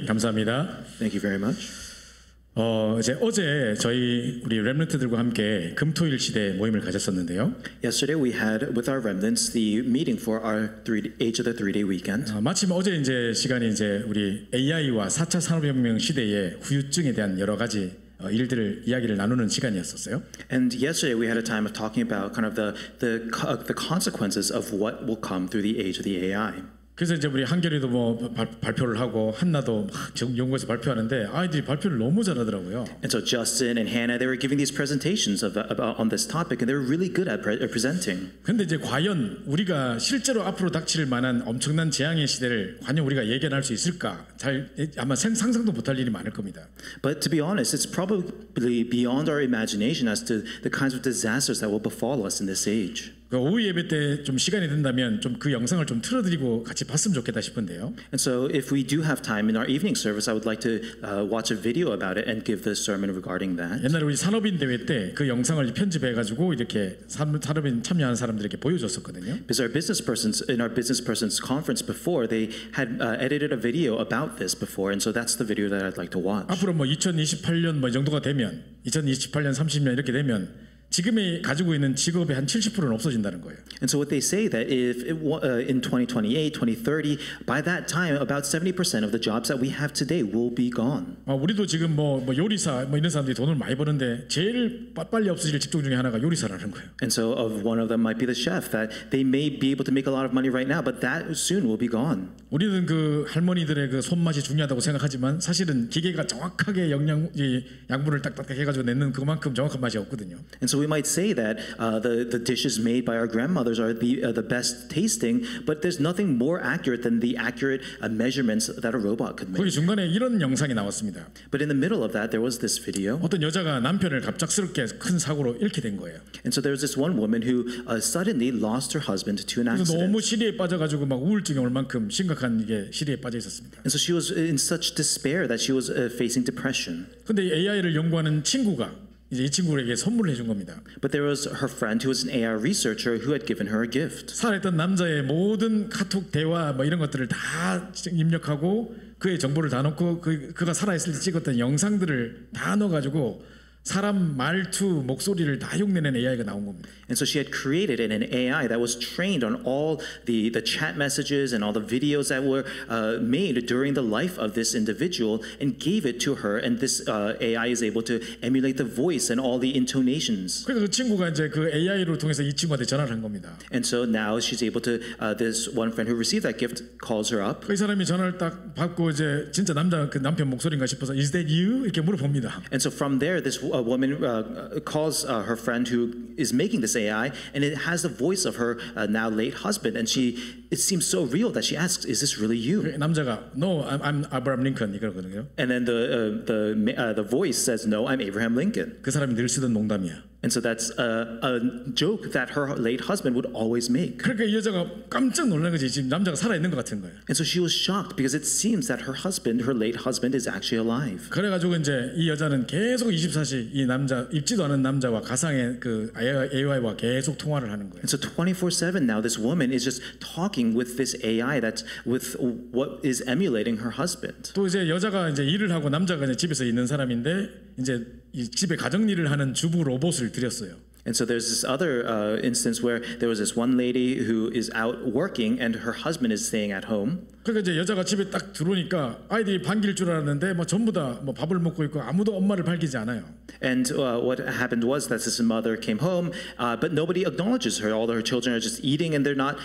감사합니다. Thank you very much. 어제 저희 우리 렘넌트들과 함께 금토일 시대 모임을 가졌었는데요. Yesterday we had with our remnants the meeting for our Age of the Three-Day Weekend. 마침 어제 이제 시간이 이제 우리 AI와 4차 산업혁명 시대의 후유증에 대한 여러 가지 일들을 이야기를 나누는 시간이었었어요. And yesterday we had a time of talking about kind of the consequences of what will come through the age of the AI. 그래서 이제 우리 한결이도 뭐 발표를 하고 한나도 막 연구에서 발표하는데 아이들이 발표를 너무 잘하더라고요. And so Justin and Hannah, they were giving these presentations on this topic, and they were really good at presenting. 근데 이제 과연 우리가 실제로 앞으로 닥칠 만한 엄청난 재앙의 시대를 과연 우리가 예견할 수 있을까? 아마 상상도 못할 일이 많을 겁니다. But to be honest, it's probably beyond our imagination as to the kinds of disasters that will befall us in this age. 오후 예배 때 좀 시간이 된다면 좀 그 영상을 좀 틀어드리고 같이 봤으면 좋겠다 싶은데요. And so, if we do have time in our evening service, I would like to watch a video about it and give the sermon regarding that. 옛날에 우리 산업인 대회 때 그 영상을 편집해가지고 이렇게 산업인 참여하는 사람들에게 보여줬었거든요. Because our business persons in our business persons conference before, they had edited a video about this before, and so that's the video that I'd like to watch. 앞으로 뭐 2028년 뭐 정도가 되면 2028년 30년 이렇게 되면 지금이 가지고 있는 직업의 한 70%는 없어진다는 거예요. And so what they say that if in 2028, 2030, by that time, about 70% of the jobs that we have today will be gone. 우리도 지금 뭐 요리사 뭐 이런 사람들이 돈을 많이 버는데 제일 빨리 없어질 직종 중에 하나가 요리사라는 거예요. And so one of them might be the chef that they may be able to make a lot of money right now, but that soon will be gone. 우리는 그 할머니들의 그 손맛이 중요하다고 생각하지만 사실은 기계가 정확하게 양분을 딱딱 해가지고 내는 그만큼 정확한 맛이 없거든요. And so we might say that the dishes made by our grandmothers are the best tasting, but there's nothing more accurate than the accurate measurements that a robot could make. 거기 중간에 이런 영상이 나왔습니다. But in the middle of that, there was this video. 어떤 여자가 남편을 갑작스럽게 큰 사고로 잃게 된 거예요. And so there was this one woman who suddenly lost her husband to an 그래서 accident. 너무 시리에 빠져가지고 막 우울증이 올 만큼 심각한 이게 시리에 빠져 있었습니다. And so she was in such despair that she was facing depression. 근데 AI를 연구하는 친구가 이제 이 친구에게 선물을 해준 겁니다. But there was her friend who was an AI researcher who had given her a gift. 살아있던 남자의 모든 카톡 대화 뭐 이런 것들을 다 입력하고 그의 정보를 다 넣고 그가 살아있을 때 찍었던 영상들을 다 넣어가지고 사람 말투 목소리를 다 흉내낸 AI가 나온 겁니다. And so she had created an AI that was trained on all the chat messages and all the videos that were made during the life of this individual and gave it to her. And this AI is able to emulate the voice and all the intonations. 그래서 그 친구가 이제 그 AI를 통해서 이 친구한테 전화를 한 겁니다. And so now she's able to this one friend who received that gift calls her up. 그 사람이 전화를 딱 받고 이제 진짜 그 남편 목소리인가 싶어서 Is that you? 이렇게 물어봅니다. And so from there, this woman calls her friend who is making this AI, and it has the voice of her now late husband, and it seems so real that she asks, "Is this really you?" 남자가 No, I'm Abraham Lincoln 이거거든요. And then the voice says, "No, I'm Abraham Lincoln." 그 사람이 늘 쓰던 농담이야. And so that's a joke that her late husband would always make. 그러니까 이 여자가 깜짝 놀란 거지. 지금 남자가 살아 있는 것 같은 거예요. And so she was shocked because it seems that her late husband, is actually alive. 그래가지고 이제 이 여자는 계속 24시 이 남자 입지도 않은 남자와 가상의 그 AI와 계속 통화를 하는 거예요. And so 24/7 now, this woman is just talking with this AI that's with what is emulating her husband. 또 이제 여자가 이제 일을 하고 남자가 이제 집에서 있는 사람인데 이제 이 집에 가정 일을 하는 주부 로봇을 들였어요. And so there's this other instance where there was this one lady who is out working and her husband is staying at home. 그러니까 이제 여자가 집에 딱 들어오니까 아이들이 반길 줄 알았는데 뭐 전부 다 뭐 밥을 먹고 있고 아무도 엄마를 밝히지 않아요. And what happened was that this mother came home, but nobody acknowledges her. All her children are just eating, and they're not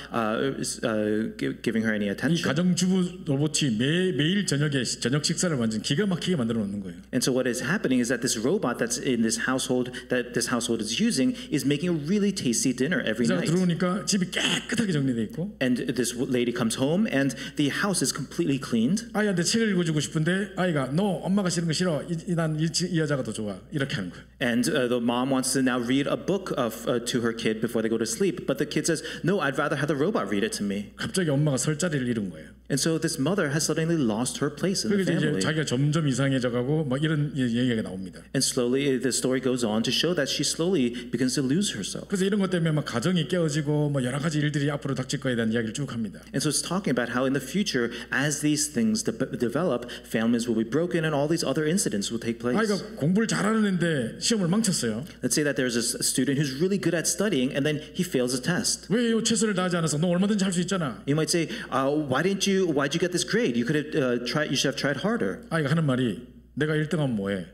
giving her any 이 attention. 가정주부 로봇이 매일 저녁에 저녁 식사를 완전 기가 막히게 만들어 놓는 거예요. And so what is happening is that this robot that's in this household that this household is using is making a really tasty dinner every 여자가 night. 들어오니까 집이 깨끗하게 정리돼 있고. And this lady comes home, and the house is completely cleaned. 아이한테 책을 읽어주고 싶은데 아이가 너 엄마가 싫은 거 싫어. 난 이 여자가 더 좋아. 이렇게 하는 거예요. And the mom wants to now read a book to her kid before they go to sleep, but the kid says, "No, I'd rather have the robot read it to me." 갑자기 엄마가 설 자리를 잃은 거예요. And so this mother has suddenly lost her place in 그리고 the 이제 family. 자기가 점점 이상해져가고 막 이런 얘기가 나옵니다. And slowly the story goes on to show that she slowly begins to lose herself. 그래서 이런 것 때문에 막 가정이 깨어지고 뭐 여러 가지 일들이 앞으로 닥칠 거에 대한 이야기를 쭉 합니다. And so it's talking about how in the future, as these things develop, families will be broken and all these other incidents will take place. 아이가 공부를 잘하는 애인데 시험을 망쳤어요. Let's say that there's a student who's really good at studying and then he fails a test. 왜 최선을 다하지 않았어? 너 얼마든지 할 수 있잖아. You might say, why'd you get this grade? You could have tried. You should have tried harder. 아이가 하는 말이 내가 1등하면 뭐해?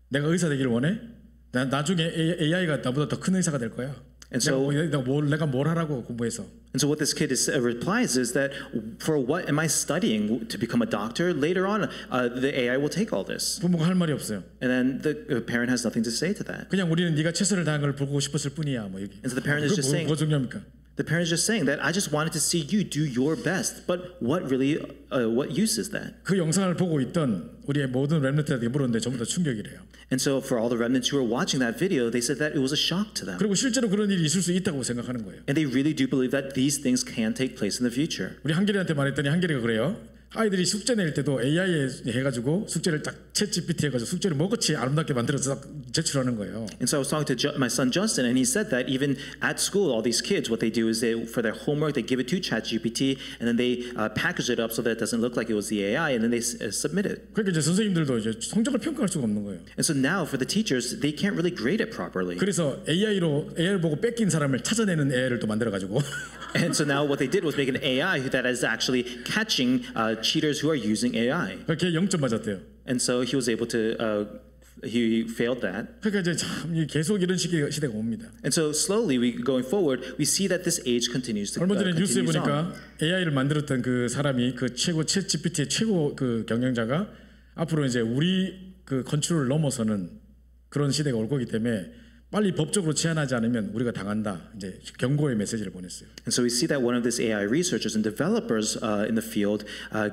내가 의사 되기를 원해? 나중에 AI가 나보다 더 큰 의사가 될 거야. And so, 내가 뭘 하라고 공부해서. and so what this kid replies is that, for what am I studying to become a doctor? Later on, the AI will take all this. 부모가 할 말이 없어요. And then the parent has nothing to say to that. 그냥 우리는 네가 최선을 다한 걸 보고 싶었을 뿐이야. 뭐 얘기. And so the parent is just saying, 뭐 중요합니까? the parent is just saying that I just wanted to see you do your best. But what really, what use is that? 그 영상을 보고 있던 우리의 모든 렘넌트들에게 물었는데 전부 다 충격이래요. And so for all the remnants who were watching that video, they said that it was a shock to them. 그리고 실제로 그런 일이 있을 수 있다고 생각하는 거예요. And they really do believe that these things can take place in the future. 우리 한결이한테 말했더니 한결이가 그래요. 아이들이 숙제 낼 때도 AI에 해가지고 숙제를 딱 챗GPT 해가지고 숙제를 뭐같이 아름답게 만들어서 딱 제출하는 거예요. And so I was talking to my son Justin, and he said that even at school, all these kids, what they do is for their homework, they give it to ChatGPT, and then they package it up so that it doesn't look like it was the AI, and then they submit it. 그러니까 이제 선생님들도 이제 성적을 평가할 수가 없는 거예요. And so now for the teachers, they can't really grade it properly. 그래서 AI를 보고 뺏긴 사람을 찾아내는 AI를 또 만들어가지고. And so now what they did was make an AI that is actually catching cheaters who are using AI. 걔 0점 맞았대요. And so he was able to. He failed that. 그러니까 이제 참 계속 이런 시대가 옵니다. And so slowly, going forward, we see that this age continues to. 얼마 전에 뉴스에 continues 보니까 on. AI를 만들었던 그 사람이 그 챗GPT의 최고 그 경영자가 앞으로 이제 우리 그 컨트롤을 넘어서는 그런 시대가 올 거기 때문에 빨리 법적으로 제한하지 않으면 우리가 당한다. 이제 경고의 메시지를 보냈어요. And so we see that one of these AI researchers and developers in the field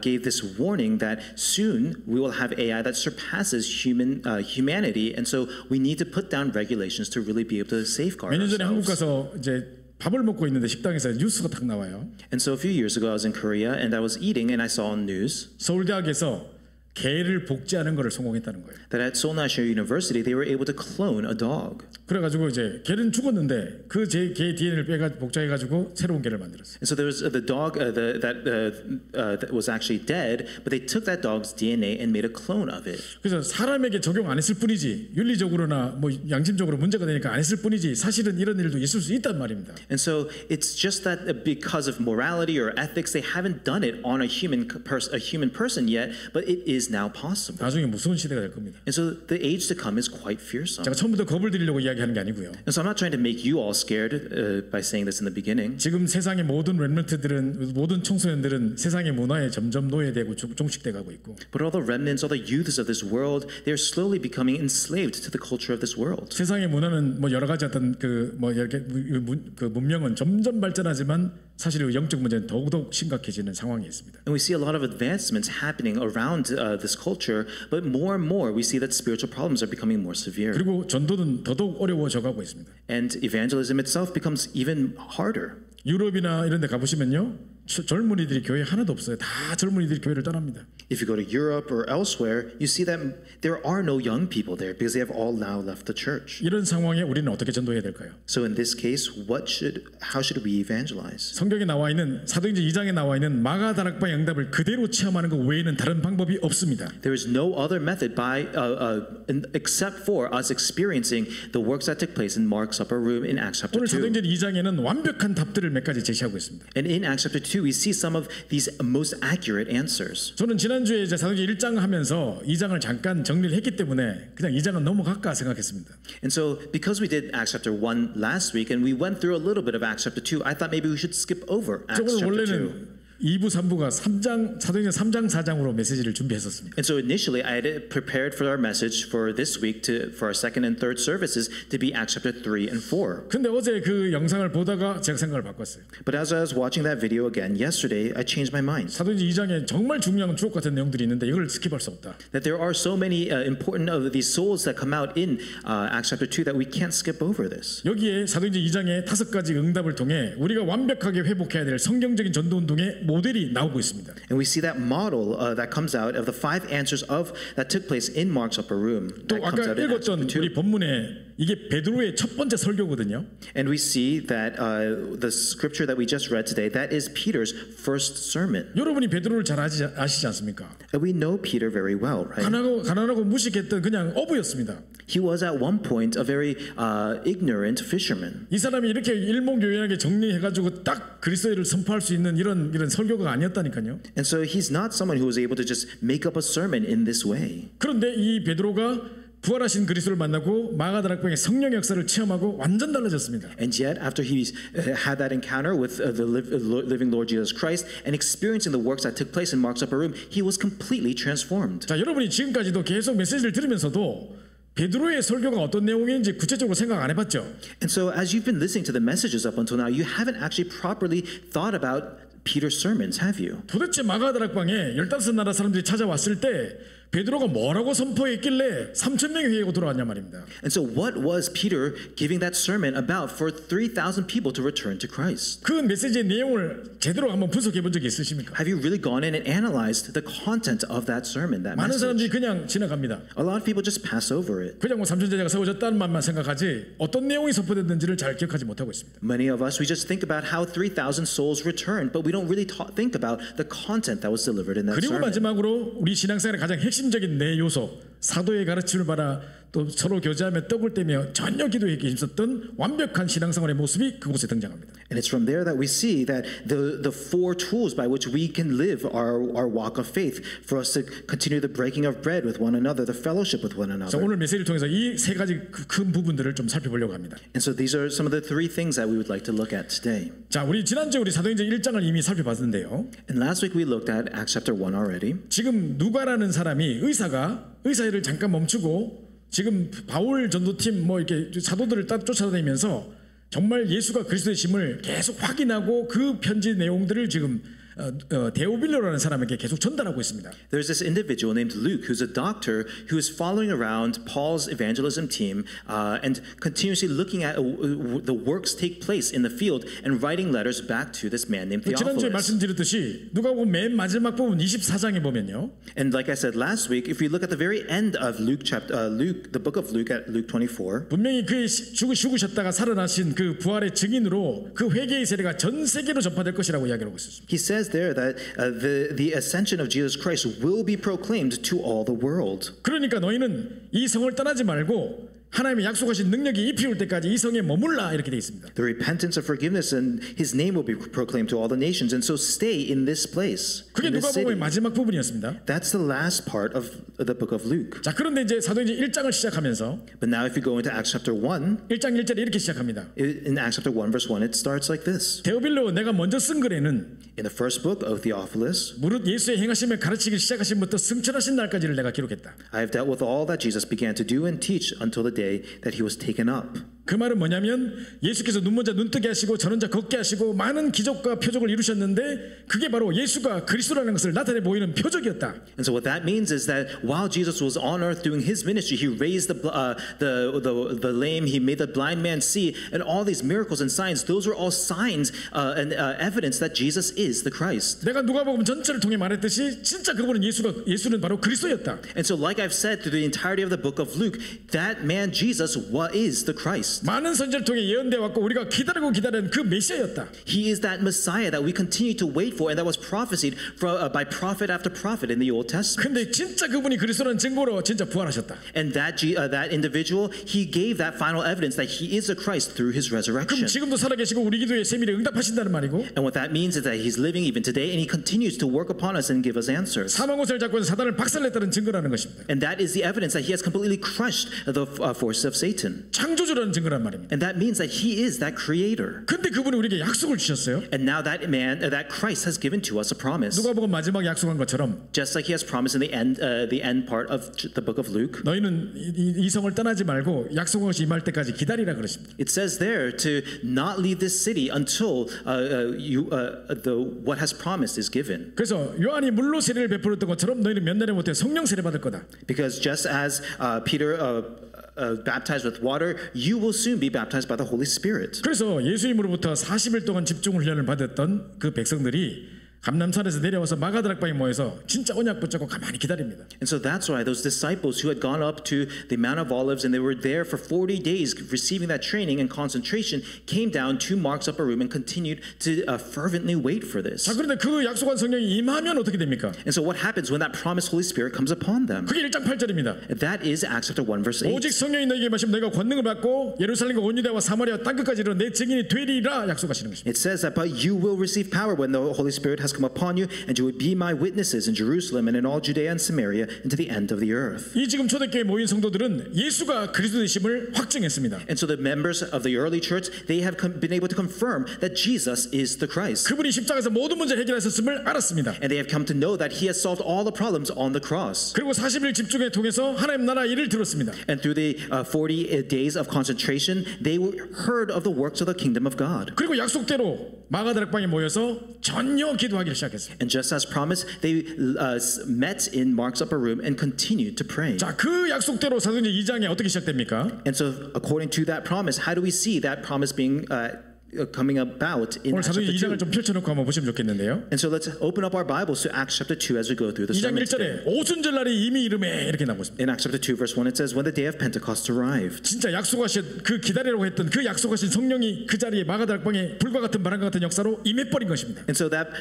gave this warning that soon we will have AI that surpasses humanity, and so we need to put down regulations to really be able to safeguard 몇 년 전에 한국 ourselves. 가서 이제 밥을 먹고 있는데 식당에서 뉴스가 딱 나와요. And so a few years ago, I was in Korea and I was eating, and I saw on news 서울대학에서 개를 복제하는 거를 성공했다는 거예요. that at Seoul National University they were able to clone a dog. 그래가지고 이제 개는 죽었는데 그 개 DNA를 복제해가지고 새로운 개를 만들었어요. And so there was the dog that was actually dead, but they took that dog's DNA and made a clone of it. 그래서 사람에게 적용 안 했을 뿐이지 윤리적으로나 뭐 양심적으로 문제가 되니까 안 했을 뿐이지 사실은 이런 일도 있을 수 있단 말입니다. And so it's just that because of morality or ethics, they haven't done it on a human person yet, but it is now possible. 나중에 무서운 시대가 될 겁니다. And so the age to come is quite fearsome. 제가 처음부터 겁을 드리려고 이야기하는 게 아니고요. And so I'm not trying to make you all scared by saying this in the beginning. 지금 세상의 모든 렘넌트들은 모든 청소년들은 세상의 문화에 점점 노예되고 종식돼 가고 있고. But all the remnants, all the youths of this world, they're slowly becoming enslaved to the culture of this world. 세상의 문화는 뭐 여러 가지 어떤 그 뭐 이렇게 그 문명은 점점 발전하지만 사실 영적 문제는 더욱더욱 심각해지는 상황이 있습니다. And we see a lot of advancements happening around this culture, but more and more we see that spiritual problems are becoming more severe. 그리고 전도는 더더욱 어려워져 가고 있습니다. And evangelism itself becomes even harder. 유럽이나 이런 데 가보시면요. 젊은이들이 교회 하나도 없어요. 다 젊은이들이 교회를 떠납니다. If you go to Europe or elsewhere, you see that there are no young people there because they have all now left the church. 이런 상황에 우리는 어떻게 전도해야 될까요? So in this case, how should we evangelize? 성경에 나와 있는 사도행전 2장에 나와 있는 마가 다락방의 응답을 그대로 체험하는 것 외에는 다른 방법이 없습니다. There is no other method except for us experiencing the works that took place in Mark's upper room in Acts chapter 오늘 2. 사도행전 2장에는 완벽한 답들을 몇 가지 제시하고 있습니다. And in Acts chapter 2, we see some of these most accurate answers. 저는 지난주에 이제 사도행전 1장 하면서 2장을 잠깐 정리를 했기 때문에 그냥 2장은 넘어갈까 생각했습니다. And so because we did Acts chapter 1 last week and we went through a little bit of Acts chapter 2, I thought maybe we should skip over Acts 저는 chapter 2. 원래는 2부 3부가 사도행전 3장 4장으로 메시지를 준비했었습니다. And so initially I had prepared for our message for this week for our second and third services to be Acts chapter 3 and 4. 근데 어제 그 영상을 보다가 제가 생각을 바꿨어요. But as I was watching that video again yesterday, I changed my mind. 사도행전 2장에 정말 중요한 주옥 같은 내용들이 있는데 이걸 스킵할 수 없다. That there are so many important of these souls that come out in Acts chapter 2 that we can't skip over this. 여기에 사도행전 2장의 5가지 응답을 통해 우리가 완벽하게 회복해야 될 성경적인 전도 운동의 모델이 나오고 있습니다. And we see that model that comes out of the 5 answers that took place in Mark's upper room. 또 That comes 아까 out in Acts 읽었던 2. 우리 본문에 이게 베드로의 첫 번째 설교거든요. And we see that the scripture that we just read today, that is Peter's first sermon. 여러분이 베드로를 잘 아시지 않습니까? And we know Peter very well, right? 가난하고 무식했던 그냥 어부였습니다. He was at one point a very ignorant fisherman. 이 사람이 이렇게 일목요연하게 정리해가지고 딱 그리스도를 선포할 수 있는 이런 설교가 아니었다니까요. And so he's not someone who was able to just make up a sermon in this way. 그런데 이 베드로가 부활하신 그리스도를 만나고 마가다락방의 성령 역사를 체험하고 완전 달라졌습니다. And yet, after he had that encounter with the living Lord Jesus Christ and experiencing the works that took place in Mark's upper room, he was completely transformed. 자, 여러분이 지금까지도 계속 메시지를 들으면서도 베드로의 설교가 어떤 내용인지 구체적으로 생각 안 해봤죠? And so, as you've been listening to the messages up until now, you haven't actually properly thought about Peter's sermons, have you? 도대체 마가다락방에 15나라 사람들이 찾아왔을 때 베드로가 뭐라고 선포했길래 3,000명이 회개하고 돌아왔냐 말입니다. And so what was Peter giving that sermon about for 3,000 people to return to Christ? 그 메시지의 내용을 제대로 한번 분석해 본 적이 있으십니까? Have you really gone in and analyzed the content of that sermon, that 많은 사람들이 message? 그냥 지나갑니다. A lot of people just pass over it. 그냥 뭐 삼천제자가 세워졌다는 말만 생각하지 어떤 내용이 선포됐는지를 잘 기억하지 못하고 있습니다. Many of us, we just think about how 3,000 souls returned, but we don't really think about the content that was delivered in that 그리고 sermon. 마지막으로 우리 신앙생활의 가장 핵심적인 네 요소, 사도의 가르침을 받아 또 서로 교제하며 떡을 떼며 전혀 기도에 힘썼던 완벽한 신앙생활의 모습이 그곳에 등장합니다. And it's from there that we see that the 4 tools by which we can live our walk of faith, for us to continue the breaking of bread with one another, the fellowship with one 자, another. 오늘 메시지를 통해서 이 세 가지 큰 부분들을 좀 살펴보려고 합니다. And so these are some of the 3 things that we would like to look at today. 자, 우리 지난주에 우리 사도행전 1장을 이미 살펴봤는데요. And last week we looked at Acts chapter 1 already. 지금 누가라는 사람이 의사 일을 잠깐 멈추고 지금 바울 전도팀 뭐 이렇게 사도들을 쫓아다니면서 정말 예수가 그리스도의 심을 계속 확인하고 그 편지 내용들을 지금 데오빌로라는 사람에게 계속 전달하고 있습니다. There's this individual named Luke who's a doctor who is following around Paul's evangelism team and continuously looking at the works take place in the field and writing letters back to this man named 지난주에 Theophilus. 말씀드렸듯이 누가복음 맨 마지막 부분 24장에 보면요. And like I said last week, if we look at the very end of the book of Luke at Luke 24, 분명히 그의 죽으셨다가 살아나신 그 부활의 증인으로 그 회개의 세례가 전 세계로 전파될 것이라고 이야기하고 있습니다. he says there that the ascension of Jesus Christ will be proclaimed to all the world. 그러니까 너희는 이 성을 떠나지 말고 하나님의 약속하신 능력이 입히올 때까지 이 성에 머물라 이렇게 돼 있습니다. The repentance of forgiveness and His name will be proclaimed to all the nations, and so stay in this place. 그게 in this 누가복음의 city. 마지막 부분이었습니다. That's the last part of the book of Luke. 자, 그런데 이제 사도행전 1장을 시작하면서 But now, if you go into Acts chapter 1, 1장 1절에 이렇게 시작합니다. in Acts chapter 1, verse 1, it starts like this. 데오빌로 내가 먼저 쓴 글에는 In the first book of Theophilus, 무릇 예수의 행하심을 가르치기 시작하신부터 승천하신 날까지를 내가 기록했다. I have dealt with all that Jesus began to do and teach until the day that He was taken up. 그 말은 뭐냐면 예수께서 눈먼 자 눈뜨게 하시고 저런 자 걷게 하시고 많은 기적과 표적을 이루셨는데 그게 바로 예수가 그리스도라는 것을 나타내 보이는 표적이었다. And so what that means is that while Jesus was on earth doing His ministry, He raised the lame, He made the blind man see, and all these miracles and signs, those were all signs and evidence that Jesus is the Christ. 내가 누가복음 전체를 통해 말했듯이 진짜 그분은 예수는 바로 그리스도였다. And so like I've said through the entirety of the book of Luke, that man Jesus is the Christ. 많은 선지를 통해 예언되어 왔고 우리가 기다리는 그 메시아였다. He is that Messiah that we continue to wait for and that was prophesied by prophet after prophet in the Old Testament. 근데 진짜 그분이 그리스도라는 증거로 진짜 부활하셨다. And that individual, he gave that final evidence that he is a Christ through his 그럼 resurrection. 지금도 살아계시고 우리 기도에 세밀히 응답하신다는 말이고 And what that means is that he's living even today and he continues to work upon us and give us answers. 사망옷을 잡고 사단을 박살냈다는 증거라는 것입니다. And that is the evidence that he has completely crushed the forces of Satan. 창조주라는 증거란 말입니다. And that means that he is that creator. 근데 그분이 우리에게 약속을 주셨어요. And now that Christ has given to us a promise. 누가복음 마지막에 약속한 것처럼 Just like he has promised in the end part of the book of Luke. 너희는 이 성을 떠나지 말고 약속한 것이 임할 때까지 기다리라 그러십니다. It says there to not leave this city until what has promised is given. 그래서 요한이 물로 세례를 베풀었던 것처럼 너희는 몇 날에 못해 성령 세례 받을 거다. Because just as Peter baptized with water, you will soon be baptized by the Holy Spirit. 그래서 예수님으로부터 40일 동안 집중 훈련을 받았던 그 백성들이 감람산에서 내려와서 마가다락방에 모여서 진짜 언약 붙잡고 가만히 기다립니다. And so that's why those disciples who had gone up to the Mount of Olives and they were there for 40 days receiving that training and concentration came down to Mark's upper room and continued to fervently wait for this. 자, 그런데 그 약속한 성령이 임하면 어떻게 됩니까? And so what happens when that promised Holy Spirit comes upon them? 그게 1장 8절입니다. That is Acts chapter 1 verse 8. 오직 성령이 너에게 임하시면 너희가 권능을 받고 예루살렘과 온 유대와 사마리아 땅끝까지 이르러 내 증인이 되리라 약속하시는 것입니다. It says that, but you will receive power when the Holy Spirit has come upon you, and you will be my witnesses in Jerusalem and in all Judea and Samaria and to the end of the earth. 이 지금 초대교회에 모인 성도들은 예수가 그리스도이심을 확증했습니다. And so the members of the early church, they have been able to confirm that Jesus is the Christ. 그분이 십자가에서 모든 문제를 해결하셨음을 알았습니다. And they have come to know that he has solved all the problems on the cross. 그리고 40일 집중에 통해서 하나님 나라 일을 들었습니다. And through the 40 days of concentration, they heard of the works of the kingdom of God. 그리고 약속대로 마가다락방에 모여서 전혀 기도하기를 시작했습니다. And just as promised, they met in Mark's upper room and continued to pray. 자, 그 약속대로 사도행전 2장에 어떻게 시작됩니까? And so according to that promise, how do we see that promise being coming about in 오늘 Acts 사도행전 chapter 2? 2장을 좀 펼쳐놓고 한번 보시면 좋겠는데요. And so let's open up our Bibles to Acts chapter 2 as we go through the 2장 sermon today. 1절에 오순절 날이 이미 이름에 이렇게 나오고 있습니다. In Acts chapter 2 verse 1 it says when the day of Pentecost arrived. 진짜 약속하신 그 기다리라고 했던 그 약속하신 성령이 그 자리에 마가다락방에 불과 같은 바람과 같은 역사로 임해버린 것입니다. And so that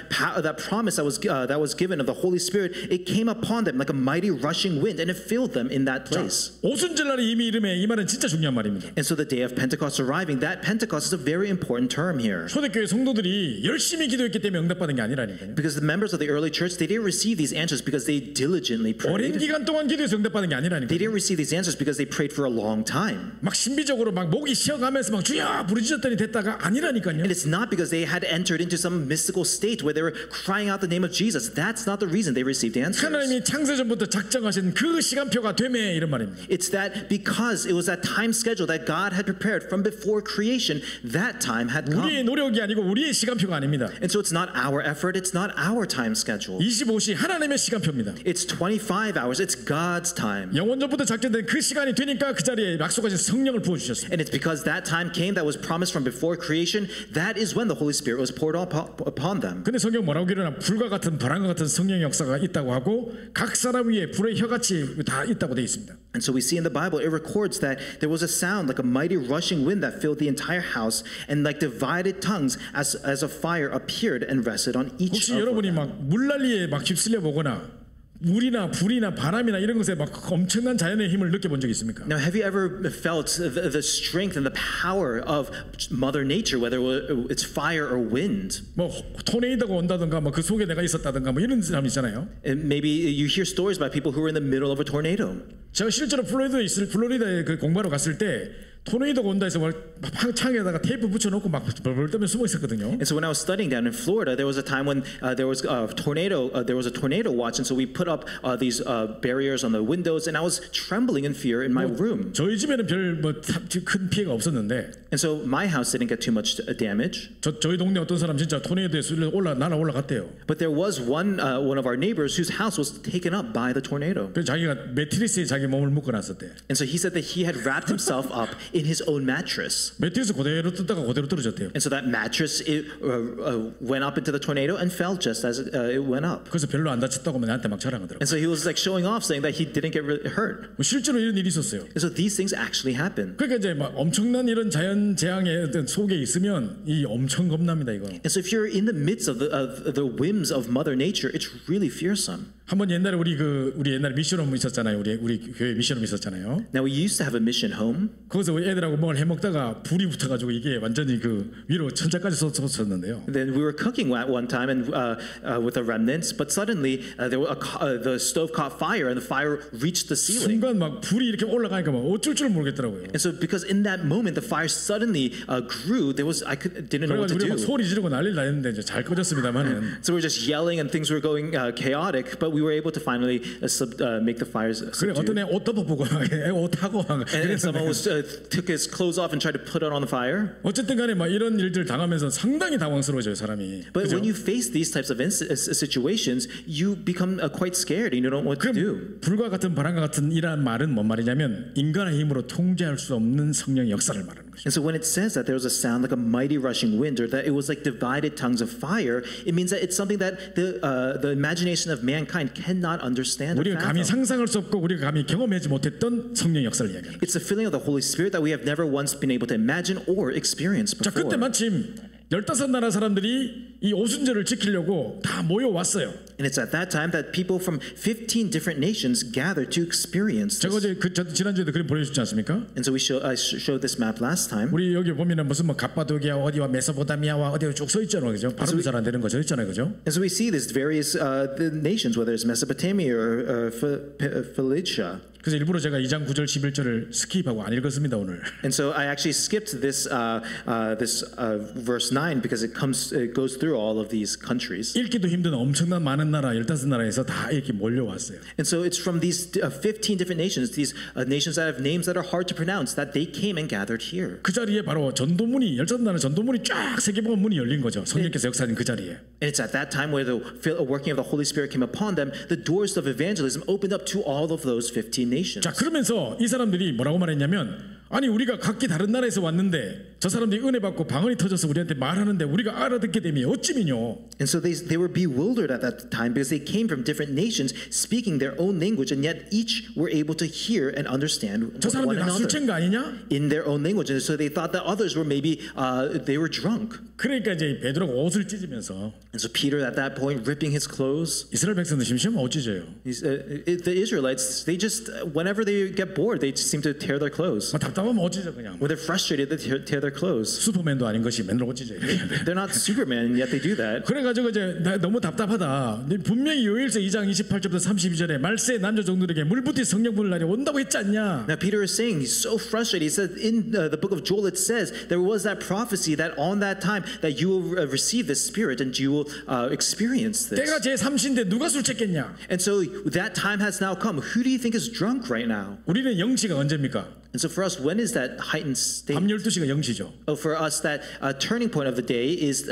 promise that was given of the Holy Spirit, it came upon them like a mighty rushing wind and it filled them in that place. 오순절 날이 이미 이름에 이 말은 진짜 중요한 말입니다. And so the day of Pentecost arriving, that Pentecost is a very important term here. 초대교회 성도들이 열심히 기도했기 때문에 응답받은 게 아니라니까요. Because the members of the early church, they didn't receive these answers because they diligently 오랜 prayed. 기간 동안 기도해서 응답받은 게 They 아니라니까요. didn't receive these answers because they prayed for a long time. 막 신비적으로 막 목이 쉬어가면서 막 주여 부르짖었더니 됐다가 아니라니까요. And it's not because they had entered into some mystical state where they were crying out the name of Jesus. That's not the reason they received answers. 하나님이 창세전부터 작정하신 그 시간표가 되매 이런 말입니다. It's that because it was that time schedule that God had prepared from before creation, that time had come. 우리의 노력이 아니고 우리의 시간표가 아닙니다. And so it's not our effort, it's not our time schedule. 25시 하나님의 시간표입니다. It's 25 hours, it's God's time. 영원전부터 작정된 그 시간이 되니까 그 자리에 약속하신 성령을 부어주셨습니다. And it's because that time came that was promised from before creation, that is when the Holy Spirit was poured upon them. 근데 성경 뭐라고 기록하나 불과 같은 바람과 같은 성령의 역사가 있다고 하고 각 사람 위에 불의 혀같이 다 있다고 되어 있습니다. And so we see in the Bible, it records that there was a sound like a mighty rushing wind that filled the entire house, and like divided tongues as a fire appeared and rested on each 혹시 of 여러분이 them. 막 물난리에 막 휩쓸려 보거나 물이나 불이나 바람이나 이런 것에 막 엄청난 자연의 힘을 느껴본 적 있습니까? Now, have you ever felt the strength and the power of Mother Nature, whether it's fire or wind? 뭐 토네이도가 온다든가 뭐 그 속에 내가 있었다든가 뭐 이런 사람 있잖아요. And maybe you hear stories about people who were in the middle of a tornado. 제가 실제로 플로리다에 그 공부하러 갔을 때 토네이도가 온다 해서 창에다가 테이프 붙여놓고 막 벌벌 떨며 숨어 있었거든요. And so when I was studying down in Florida, there was a time when there was a tornado watch, and so we put up these barriers on the windows, and I was trembling in fear in my room. 저희 집에는 별 뭐 큰 피해가 없었는데. And so my house didn't get too much damage. 저희 동네 어떤 사람 진짜 토네이도에 날아올라갔대요. But there was one of our neighbors whose house was taken up by the tornado. 그래서 자기가 매트리스에 자기 몸을 묶어놨었대. And so he said that he had wrapped himself up in his own mattress. 매트리스 그대로 뜯다가 그대로 떨어졌대요. And so that mattress went up into the tornado and fell just as it went up. 그래서 별로 안 다쳤다고 나한테 막 자랑하더라고. And so he was like showing off, saying that he didn't get really hurt. 실제로 이런 일이 있었어요. And so these things actually happen. 그러니까 이제 막 엄청난 이런 자연 재앙의 어떤 속에 있으면 이 엄청 겁납니다 이거. And so if you're in the midst of the whims of Mother Nature, it's really fearsome. 한번 옛날에 우리 옛날에 미션홈 있었잖아요. 우리 교회 미션홈 있었잖아요. Now we used to have a mission home. 거기서 애들하고 뭘 해먹다가 불이 붙어가지고 이게 완전히 그 위로 천장까지 솟았는데요. Then we were cooking at one time and with the remnants, but suddenly the stove caught fire and the fire reached the ceiling. 순간 막 불이 이렇게 올라가니까 막 어쩔 줄 모르겠더라고요. And so because in that moment the fire suddenly grew, didn't know what to 그래가지고 우리가 막 do. 소리 지르고 난리를 났는데 이제 잘 꺼졌습니다만은. So we were just yelling and things were going chaotic, but we were able to finally make the fires 그래 어떤 애 subdued. 옷 덮어보고 옷 하고 막 And someone took his clothes off and tried to put it on the fire. 어쨌든 간에 막 이런 일들 당하면서 상당히 당황스러워져요 사람이. But 그죠? when you face these types of situations, you become quite scared and you don't know what to do. 불과 같은 바람과 같은 이란 말은 뭔 말이냐면 인간의 힘으로 통제할 수 없는 성령의 역사를 말하는 거예요. 거죠. And so when it says that there was a sound like a mighty rushing wind, or that it was like divided tongues of fire, it means that it's something that the imagination of mankind cannot understand or 우리가 감히 fathom. 상상할 수 없고 우리가 감히 경험하지 못했던 성령 역사를 이야기하는 거죠. It's the filling of the Holy Spirit that we have never once been able to imagine or experience 자, 그때 before. 마침 15나라 사람들이 이 오순절을 지키려고 다 모여왔어요. And it's at that time that people from 15 different nations gathered to experience 제가 this. 어제 지난주에도 그림 보내주지 않습니까? And so I showed this map last time. 우리 여기 보면은 무슨 뭐 갑바도기아 어디와 메소포타미아와 어디와 쭉 서 있잖아요, 그죠? 발음도 잘 안 되는 거 저 있잖아요, 그죠? And so we see these various the nations, whether it's Mesopotamia or Phrygia. 그래서 일부러 제가 2장 9절 11절을 스킵하고 안 읽었습니다 오늘. And so I actually skipped this verse 9 because it goes through all of these countries. 읽기도 힘든 엄청난 많은 나라 15나라에서 다 이렇게 몰려왔어요. And so it's from these 15 different nations, these nations that have names that are hard to pronounce, that they came and gathered here. 그 자리에 바로 전도문이 15나라 전도문이 쫙 세계복음 문이 열린 거죠. 성령께서 역사하는 그 자리에. And it's at that time where the working of the Holy Spirit came upon them, the doors of evangelism opened up to all of those 15 nations. 자, 그러면서 이 사람들이 뭐라고 말했냐면 아니 우리가 각기 다른 나라에서 왔는데 저 사람들이 은혜 받고 방언이 터져서 우리한테 말하는데 우리가 알아듣게 되면 어찌미뇨. And so they were bewildered at that time because they came from different nations speaking their own language, and yet each were able to hear and understand 저 one 사람들이 다 술 another 취한 거 아니냐? in their own language. And so they thought that others were maybe they were drunk. 그러니까 이제 베드로가 옷을 찢으면서 And so Peter at that point ripping his clothes. 이스라엘 백성들 심심하면 옷 찢어요. The Israelites, they just whenever they get bored, they just seem to tear their clothes. 뭐 답답하면 옷 찢어 그냥. When they're frustrated, they tear their clothes. 슈퍼맨도 아닌 것이 맨날 옷 찢어요. They're not Superman, and yet they do that. 그래가지고 이제 너무 답답하다. 분명히 요엘서 2장 28절부터 32절에 말세 남자 종들에게 물부티 성령 부을 날이 온다고 했지 않냐? Now Peter is saying he's so frustrated. He said in the book of Joel it says there was that prophecy that on that time that you will receive this Spirit and you will experience this. 때가 제 3시인데 누가 술 취했겠냐? And so that time has now come. Who do you think is drunk right now? 우리는 0시가 언제입니까? And so for us, when is that heightened state? 밤 12시가 0시죠. Oh, for us, that turning point of the day is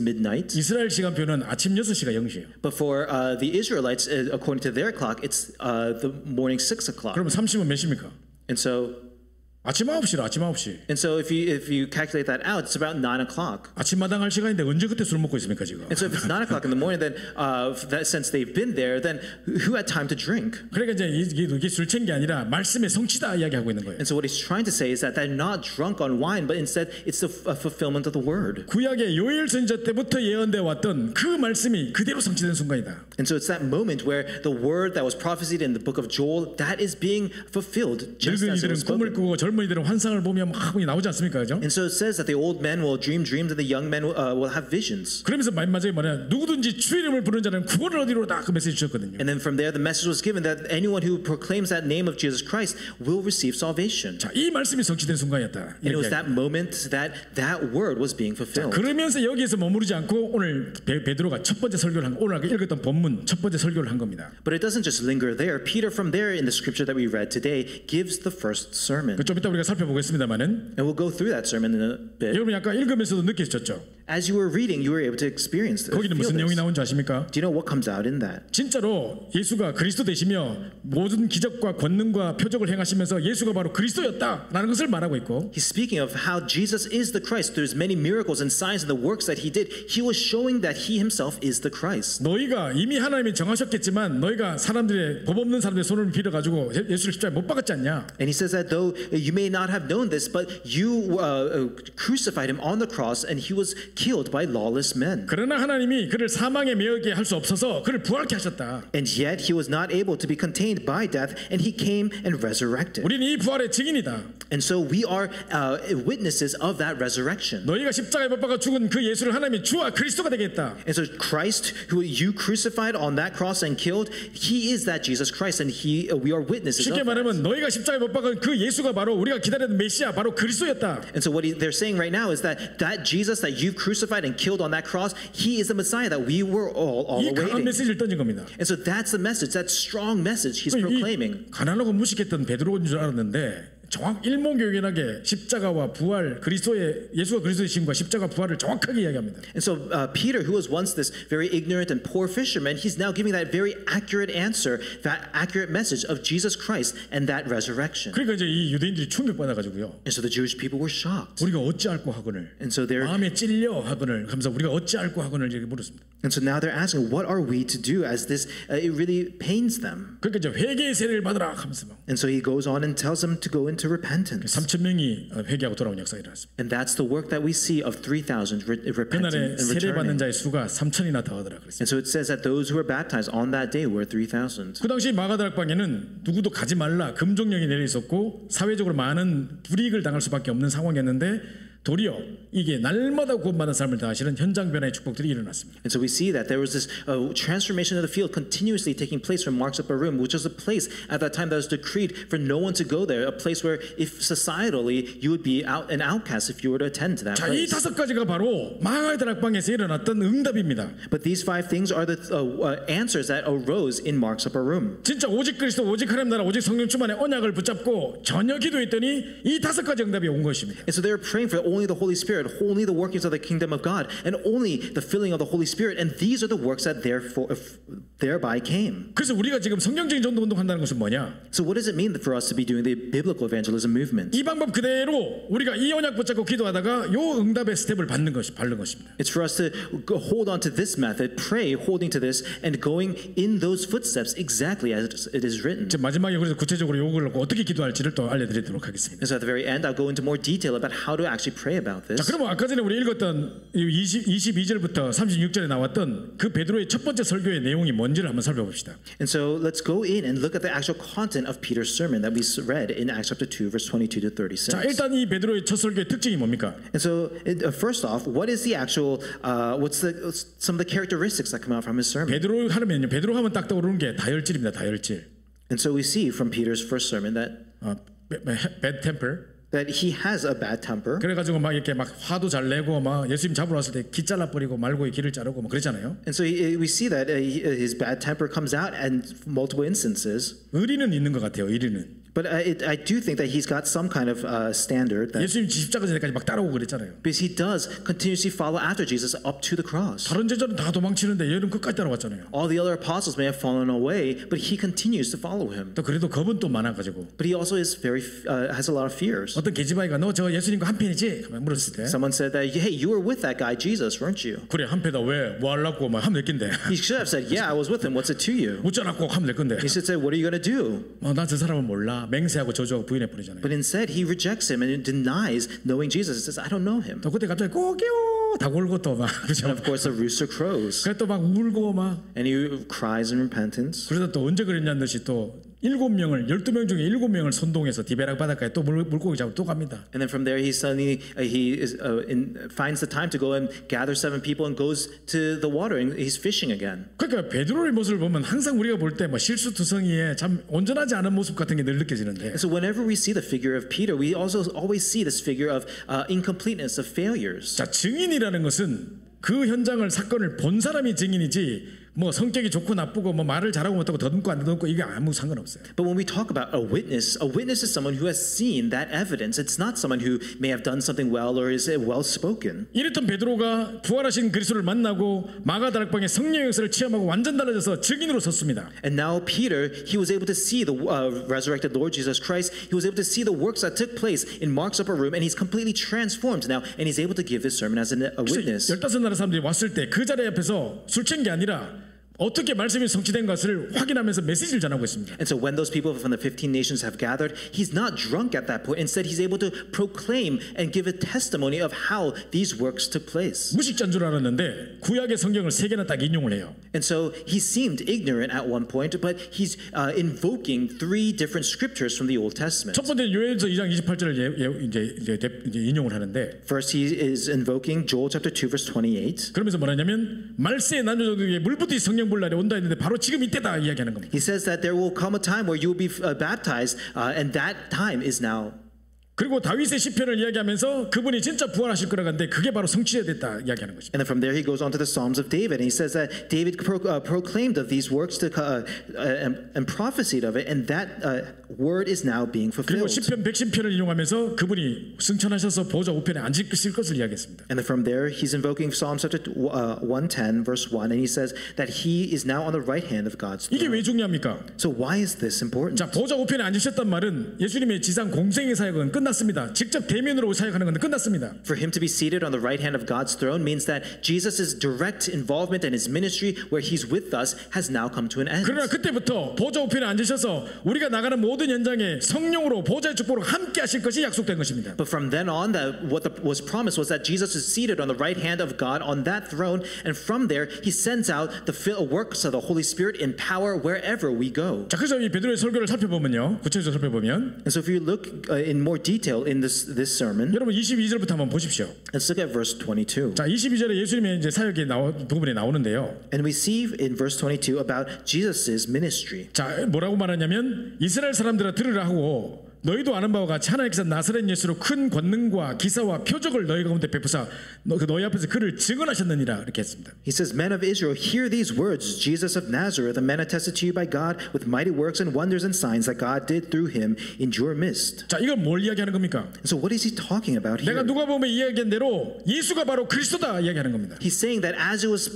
midnight. 이스라엘 시간표는 아침 6시가 0시예요. But for the Israelites, according to their clock, it's the morning 6 o'clock. 그러면 30은 몇 시입니까? And so 아침 9시로 아침 9시. if you calculate that out, it's about 9 o'clock. 아침마당 할 시간인데 언제 그때 술 먹고 있습니까 지금? And so if it's 9 o'clock in the morning, then since they've been there, then who had time to drink? 그러니까 이제 이게 술 취한 게 아니라 말씀의 성취다 이야기하고 있는 거예요. And so what he's trying to say is that they're not drunk on wine, but instead it's the fulfillment of the word. 구약의 요엘 선지자 때부터 예언돼 왔던 그 말씀이 그대로 성취된 순간이다. And so it's that moment where the word that was prophesied in the book of Joel, that is being fulfilled just as it was 늙은이들은 꿈을 spoken. 꾸고 젊은이들은 환상을 보며 막 나오지 않습니까, 그죠? And so it says that the old men will dream dreams and the young men will have visions. 그러면서 마지막에 뭐냐? 누구든지 주의 이름을 부르는 자는 구원을 얻으리로다 그 메시지 주셨거든요. And then from there, the message was given that anyone who proclaims that name of Jesus Christ will receive salvation. 자, 이 말씀이 성취된 순간이었다. And it was that moment that that word was being fulfilled. 그러면서 여기에서 머무르지 않고 오늘 베드로가 첫 번째 설교를 한 오늘 읽었던 본문 첫 번째 설교를 한 겁니다. But it doesn't just linger there. Peter, from there in the scripture that we read today, gives the first sermon. 좀 이따 우리가 살펴보겠습니다만은 And we'll go through that sermon in a bit. 여러분 아까 읽으면서도 느끼셨죠? As you were reading, you were able to experience this. 거기는 무슨 내용이 나온 줄 아십니까? Do you know what comes out in that? 진짜로 예수가 그리스도 되시며 모든 기적과 권능과 표적을 행하시면서 예수가 바로 그리스도였다라는 것을 말하고 있고 He's speaking of how Jesus is the Christ. There's many miracles and signs and the works that he did. He was showing that he himself is the Christ. 너희가 이미 하나님이 정하셨겠지만 너희가 사람들의 법 없는 사람들의 손을 빌어가지고 예수를 십자가에 못 박았지 않냐? And he says that though you may not have known this, but you crucified him on the cross and he was killed by lawless men. 그러나 하나님이 그를 사망에 매이게 할 수 없어서 그를 부활케 하셨다. And yet he was not able to be contained by death, and he came and resurrected. 우리는 이 부활의 증인이다. And so we are witnesses of that resurrection. 너희가 십자가에 못 박아 죽은 그 예수를 하나님이 주와 그리스도가 되게 했다. And so Christ, who you crucified on that cross and killed, he is that Jesus Christ, and we are witnesses of 쉽게 that. 말하면 너희가 십자가에 못 박은 그 예수가 바로 우리가 기다리는 메시아 바로 그리스도였다. And so what they're saying right now is that Jesus that you've crucified and killed on that cross, he is the Messiah that we were all 이 강한 awaiting. 메시지를 던진 겁니다. And so that's the message, that strong message he's proclaiming. 이 가난하고 무식했던 베드로인 줄 알았는데 일목요연하게 십자가와 부활, 예수가 그리스도의 신과 십자가 부활을 정확하게 이야기합니다. And so Peter, who was once this very ignorant and poor fisherman, he's now giving that very accurate answer, that accurate message of Jesus Christ and that resurrection. 그러니까 이제 이 유대인들이 충격받아 가지고요. And so the Jewish people were shocked. 우리가 어찌할꼬 하거늘 And so they're 마음에 찔려 하거늘 하면서 우리가 어찌할꼬 하거늘 이렇게 물었습니다. And so now they're asking, what are we to do? As this, it really pains them. 그러니까 이제 회개의 세례를 받으라 하면서 막 And so he goes on and tells them to go into repentance. 3,000명이 회개하고 돌아온 역사가 일어났습니다. And that's the work that we see of 3,000 repenting 그날에 and 세례 받는 returning. 자의 수가 3,000이나 더하더라 그랬어요. And so it says that those who were baptized on that day were 3,000. 그 당시 마가다락방에는 누구도 가지 말라 금종령이 내려 있었고 사회적으로 많은 불이익을 당할 수밖에 없는 상황이었는데 도리어 이게 날마다 구원받는 삶을 다하시는 현장 변화의 축복들이 일어났습니다. And so we see that there was this transformation of the field continuously taking place from Mark's Upper Room, which was a place at that time that was decreed for no one to go there, a place where if societally you would be an outcast if you were to attend to that 자, 이 place. 다섯 가지가 바로 마가다락방에서 일어났던 응답입니다. But these 5 things are the answers that arose in Mark's Upper Room. 진짜 오직 그리스도, 오직 하나님 나라, 오직 성령 충만의 언약을 붙잡고 전혀 기도했더니 이 다섯 가지 응답이 온 것입니다. And so they were praying for only the Holy Spirit, only the workings of the kingdom of God, and only the filling of the Holy Spirit. And these are the works that thereby came. 그래서 우리가 지금 성경적인 전도 운동한다는 것은 뭐냐? So what does it mean for us to be doing the biblical evangelism movement? 이 방법 그대로 우리가 이 언약 붙잡고 기도하다가 요 응답의 스텝을 밟는 것입니다. It's for us to hold on to this method, pray, holding to this, and going in those footsteps exactly as it is written. 이제 마지막에 그래서 구체적으로 요걸 놓고 어떻게 기도할지를 또 알려드리도록 하겠습니다. And so at the very end, I'll go into more detail about how to actually pray about 자, this. 그러면 아까 전에 우리 읽었던 22절부터 36절에 나왔던 그 베드로의 첫 번째 설교의 내용이 뭔지를 한번 살펴봅시다. And so let's go in and look at the actual content of Peter's sermon that we read in Acts chapter 2, verse 22 to 36. 자, 일단 이 베드로의 첫 설교의 특징이 뭡니까? And so, first off, what is the actual, some of the characteristics that come out from his sermon? 베드로 하면요, 베드로 하면 딱 떠오르는 게 다혈질입니다. 다혈질. And so we see from Peter's first sermon that bad temper. that he has a bad temper. 그래가지고 막 이렇게 막 화도 잘 내고 막 예수님 잡으러 왔을 때 기 잘라 버리고 말고의 길을 자르고 막 그랬잖아요. And so we see that his bad temper comes out in multiple instances. 의리는 있는 것 같아요. 의리는. But I do think that he's got some kind of standard that 예수님 십자가 전에까지 막 따라오고 그랬잖아요. because he does continuously follow after Jesus up to the cross. 다른 제자는 다 도망치는데 얘는 끝까지 따라왔잖아요. All the other apostles may have fallen away, but he continues to follow him. 또 그래도 겁은 또 많아가지고 But he also is has a lot of fears. 어떤 계집아이가 너 저 예수님과 한 편이지? 하면 물었을 때 Someone said that, hey, you were with that guy Jesus, weren't you? 그래 한 패다 왜 뭐 하려고 막 하면 될 건데 He should have said, yeah, I was with him. What's it to you? 웃자라 꼭 하면 될 건데 He should say, what are you going to do? 나 저 사람은 몰라 맹세하고 저주하고 부인해 버리잖아요. But instead, he rejects him and denies knowing Jesus. He says, I don't know him. 또 그때 갑자기 꼬기요 다 울고 또 막 그죠? And of course, the rooster crows. 그래 또 막 울고 막 And he cries in repentance. 그래서 또 언제 그랬냐는 듯이 또 12명 중에 7명을 선동해서 디베락 바닷가에 또 물고기 잡으러 또 갑니다. And then from there, he suddenly finds the time to go and gather 7 people and goes to the water and he's fishing again. 그러니까 베드로의 모습을 보면 항상 우리가 볼 때 뭐 실수투성이에 참 온전하지 않은 모습 같은 게 늘 느껴지는데 And so whenever we see the figure of Peter, we also always see this figure of incompleteness, of failures. 자, 증인이라는 것은 그 현장을 사건을 본 사람이 증인이지 뭐 성격이 좋고 나쁘고 뭐 말을 잘하고 못하고 더듬고 안 더듬고 이게 아무 상관없어요. But when we talk about a witness is someone who has seen that evidence. It's not someone who may have done something well or is well spoken. 이랬던 베드로가 부활하신 그리스도를 만나고 마가다락방의 성령의 역사를 체험하고 완전 달라져서 증인으로 섰습니다. And now Peter, he was able to see the resurrected Lord Jesus Christ. He was able to see the works that took place in Mark's upper room, and he's completely transformed now, and he's able to give this sermon as a witness. 15나라 사람들이 왔을 때 그 자리 앞에서 술 취한 게 아니라 어떻게 말씀이 성취된 것을 확인하면서 메시지를 전하고 있습니다. And so when those people from the 15 nations have gathered, he's not drunk at that point. Instead, he's able to proclaim and give a testimony of how these works took place. 무식자인 줄 알았는데 구약의 성경을 3개나 딱 인용을 해요. And so he seemed ignorant at one point, but he's invoking 3 different scriptures from the Old Testament. 첫 번째 요엘서 2장 28절을 이제 인용을 하는데 First, he is invoking Joel chapter 2, verse 28. 그러면서 뭐냐면 말세의 남녀족에게 물붓이 성령 불날에 온다 했는데 바로 지금 이때다 이야기하는 겁니다. He says that there will come a time where you will be baptized, and that time is now. 그리고 다윗의 시편을 이야기하면서 그분이 진짜 부활하실 거라고 하는데 그게 바로 성취됐다 이야기하는 것입니다. And then from there he goes on to the Psalms of David, and he says that David proclaimed of these works and prophesied of it, and that word is now being 그리고 fulfilled. 시편 110편을 인용하면서 그분이 승천하셔서 보좌 우편에 앉으실 것을 이야기했습니다. And then from there he's invoking Psalm chapter 110 verse 1, and he says that he is now on the right hand of God's 이게 throne. 왜 중요합니까? So why is this important? 자, 보좌 우편에 앉으셨단 말은 예수님의 지상 공생의 사역은 끝났습니다. 직접 대면으로 사역하는 건 끝났습니다. For him to be seated on the right hand of God's throne means that Jesus' direct involvement in his ministry, where he's with us, has now come to an end. 그러나 그때부터 보좌 우편에 앉으셔서 우리가 나가는 모든 현장에 성령으로 보좌의 축복으로 함께 하실 것이 약속된 것입니다. But from then on, was promised was that Jesus is seated on the right hand of God on that throne, and from there he sends out the works of the Holy Spirit in power wherever we go. 자, 그래서 이 베드로의 설교를 살펴보면요, 구체적으로 살펴보면, And so if you look in more detail in this sermon, 여러분 22절부터 한번 보십시오. let's look at verse 22. 자, 22절에 예수님의 이제 사역이 부분에 나오는데요. And we see in verse 22 about Jesus' ministry. 자, 뭐라고 말하냐면 이스라엘 사람들아 들으라 하고 너희도 아는 바와 같이 하나님께서 나사렛 예수로 큰 권능과 기사와 표적을 너희 가운데 베푸사 너희 앞에서 그를 증언하셨느니라 이렇게 했습니다. He says, Men of Israel, hear these words. Jesus of Nazareth, a man attested to you by God with mighty works and wonders and signs that God did through him in your midst. 자, 이건 뭘 이야기하는 겁니까? And so what is he talking about 내가 here? 누가복음에 이야기한 대로 예수가 바로 그리스도다 이야기하는 겁니다. He's saying that as it was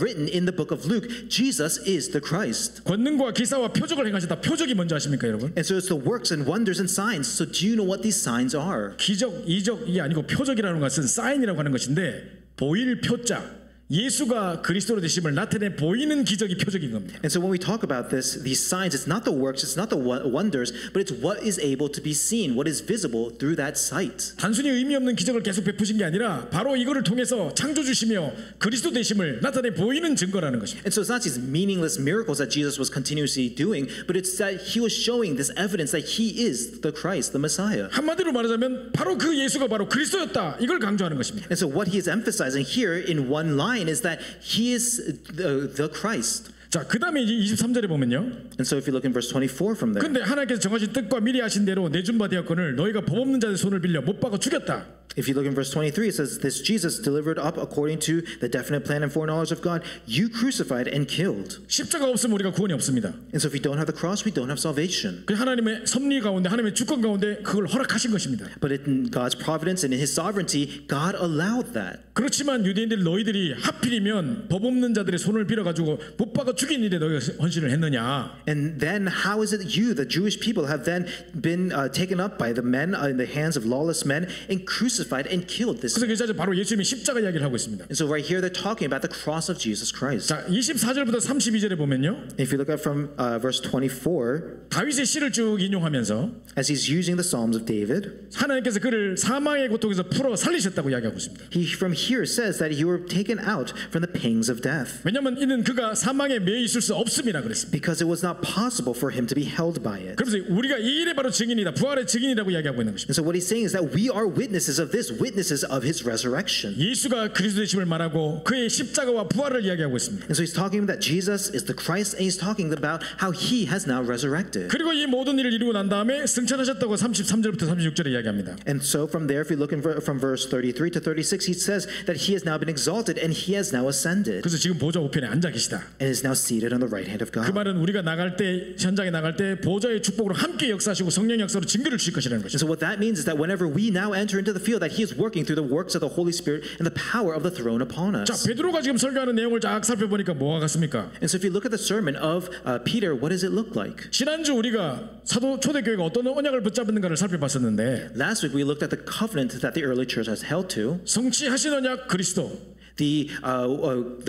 written in the book of Luke, Jesus is the Christ. 권능과 기사와 표적을 행하셨다. 표적이 뭔지 아십니까, 여러분? And so it's the works and wonders and signs. So do you know what these signs are? 기적, 이적이 아니고 표적이라는 것은 사인이라고 하는 것인데 보일 표자 예수가 그리스도로 되심을 나타내 보이는 기적이 표적인 겁니다. And so when we talk about these signs, it's not the works, it's not the wonders, but it's what is able to be seen, what is visible through that sight. 단순히 의미 없는 기적을 계속 베푸신 게 아니라 바로 이거를 통해서 창조주시며 그리스도 되심을 나타내 보이는 증거라는 것입니다. And so it's not these meaningless miracles that Jesus was continuously doing, but it's that he was showing this evidence that he is the Christ, the Messiah. 한마디로 말하자면 바로 그 예수가 바로 그리스도였다. 이걸 강조하는 것입니다. And so what he is emphasizing here in one line is that he is the Christ. 자, 그다음에 이제 23절에 보면요. And so if you look in verse 24 from there. 근데 하나님께서 정하신 뜻과 미리 하신 대로 내준 바 되었거늘 너희가 법 없는 자의 손을 빌려 못 박아 죽였다. If you look in verse 23, it says, This Jesus delivered up according to the definite plan and foreknowledge of God, you crucified and killed. 십자가 없으면 우리가 구원이 없습니다. And so if we don't have the cross, we don't have salvation. 그 하나님의 섭리 가운데 하나님의 주권 가운데 그걸 허락하신 것입니다. But in God's providence and in his sovereignty, God allowed that. 그렇지만 유대인들 너희들이 하필이면 법 없는 자들의 손을 빌어가지고 못 박아 죽인 일에 너희가 헌신을 했느냐. And then how is it you, the Jewish people, have then been taken up by the men in the hands of lawless men and crucified and killed this? 그래서 그 바로 예수님이 십자가 이야기를 하고 있습니다. And so right here they're talking about the cross of Jesus Christ. 자, 24절부터 32절에 보면요. If you look at from verse 24, 다윗의 시를 쭉 인용하면서 as he's using the Psalms of David, 하나님께서 그를 사망의 고통에서 풀어 살리셨다고 이야기하고 있습니다. he from here says that you were taken out from the pangs of death. 왜냐하면 이는 그가 사망에 매여 있을 수 없음이라 그랬습니다. Because it was not possible for him to be held by it. 그래서 우리가 이 일의 바로 증인이다. 부활의 증인이라고 이야기하고 있는 것입니다. And so what he's saying is that we are witnesses of this, witnesses of his resurrection. 예수가 그리스도 되심을 말하고 그의 십자가와 부활을 이야기하고 있습니다. And so he's talking that Jesus is the Christ, and he's talking about how he has now resurrected. 그리고 이 모든 일을 이루고 난 다음에 승천하셨다고 33절부터 36절에 이야기합니다. And so from there, if you look from verse 33 to 36, he says that he has now been exalted and he has now ascended 그래서 지금 보좌 우편에 앉아 계시다. and is now seated on the right hand of 그 God. 말은 우리가 나갈 때 현장에 나갈 때 보좌의 축복으로 함께 역사하시고 성령 역사로 증거를 주실 것이라는 And 것입니다. so what that means is that whenever we now enter into the field, that he is working through the works of the Holy Spirit and the power of the throne upon us. 자, 베드로가 지금 설교하는 내용을 쫙 살펴보니까 뭐가 같습니까? And so if you look at the sermon of Peter, what does it look like? 지난주 우리가 사도 초대교회가 어떤 언약을 붙잡는가를 살펴봤었는데 Last week we looked at the covenant that the early church has held to, 성취하신 언약 그리스도, the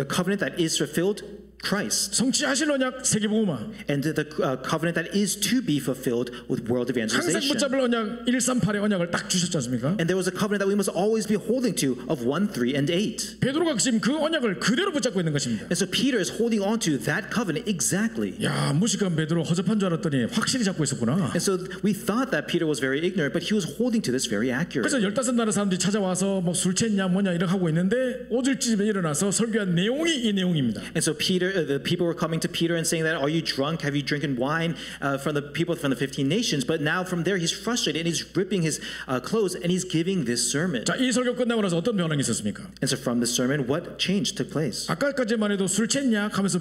covenant that is fulfilled, Christ, 성취하신 언약 세계복음화, and the covenant that is to be fulfilled with world 항상 evangelization. 붙잡을 언약 138의 언약을 딱 주셨지 않습니까? And there was a covenant that we must always be holding to of 1, 3, and 8. 베드로가 지금 그 언약을 그대로 붙잡고 있는 것입니다. And so Peter is holding on to that covenant exactly. 야, 무식한 베드로 허접한 줄 알았더니 확실히 잡고 있었구나. And so we thought that Peter was very ignorant, but he was holding to this very accurate. 그래서 15나라 사람들이 찾아와서 뭐 술 취했냐 뭐냐 이렇게 하고 있는데 오질집에 일어나서 설교한 내용이 이 내용입니다. And so Peter the people were coming to Peter and saying that, "Are you drunk? Have you drinking wine?" From the people from the 15 nations. But now from there, he's frustrated and he's ripping his clothes and he's giving this sermon. 자, 이 설교 끝나고 나서 어떤 변화가 있었습니까? And so from the sermon, what change took place? 아까까지만 해도 술 취했냐 하면서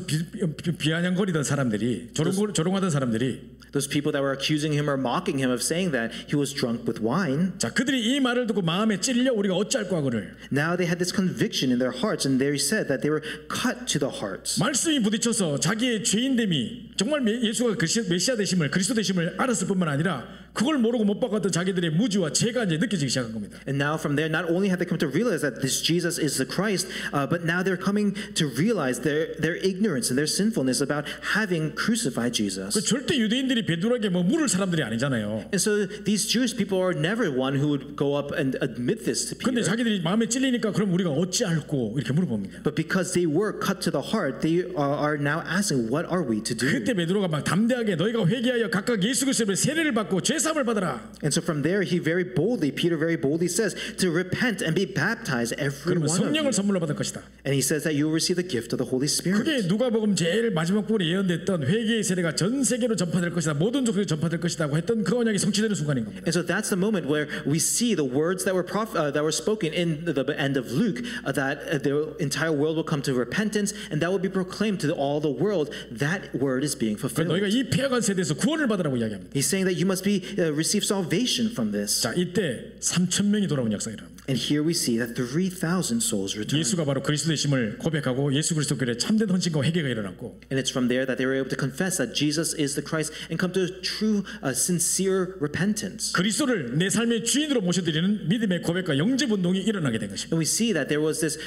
비아냥거리던 사람들이 조롱하던 사람들이 Those people that were accusing him or mocking him of saying that he was drunk with wine. 자, 그들이 이 말을 듣고 마음에 찔려 우리가 어찌할꼬 하거늘. Now they had this conviction in their hearts, and they said that they were cut to the hearts. 말씀이 부딪혀서 자기의 죄인됨이 정말 예수가 메시아 되심을 그리스도 되심을 알았을 뿐만 아니라 그걸 모르고 못 바꿨던 자기들의 무지와 죄가 이제 느껴지기 시작한 겁니다. And now from there, not only have they come to realize that this Jesus is the Christ, but now they're coming to realize their ignorance and their sinfulness about having crucified Jesus. 그 절대 유대인들이 베드로에게 뭐 물을 사람들이 아니잖아요. And so these Jewish people are never one who would go up and admit this to 근데 Peter. 자기들이 마음에 찔리니까 그럼 우리가 어찌할꼬 이렇게 물어봅니다. But because they were cut to the heart, they are now asking, what are we to do? 그때 베드로가 막 담대하게 너희가 회개하여 각각 예수 그리스도의 세례를 받고 죄 사함을 받아라. And so from there, Peter very boldly says to repent and be baptized, every 그러면 one of 성령을 you. 선물로 받을 것이다. And he says that you will receive the gift of the Holy Spirit. 그게 누가복음 제일 마지막 부분에 예언됐던 회개의 세례가 전 세계로 전파될 것이다. 모든 족속에 전파될 것이다고 했던 그 언약이 성취되는 순간인 겁니다. And so that's the moment where we see the words that were spoken in the end of Luke, that the entire world will come to repentance, and that will be proclaimed to all the world. That word is being fulfilled. 너희가 이 폐역한 세대에서 구원을 받으라고 이야기합니다. He's saying that you must receive salvation from this. 자, 이때 3,000명이 돌아온 역사입니다. And here we see that 3,000 souls returned. 예수가 바로 그리스도 되심을 고백하고 예수 그리스도께 참된 헌신과 회개가 일어났고 And it's from there that they were able to confess that Jesus is the Christ and come to true, sincere repentance. 그리스도를 내 삶의 주인으로 모셔드리는 믿음의 고백과 영접 운동이 일어나게 된 것입니다. And we see that there was this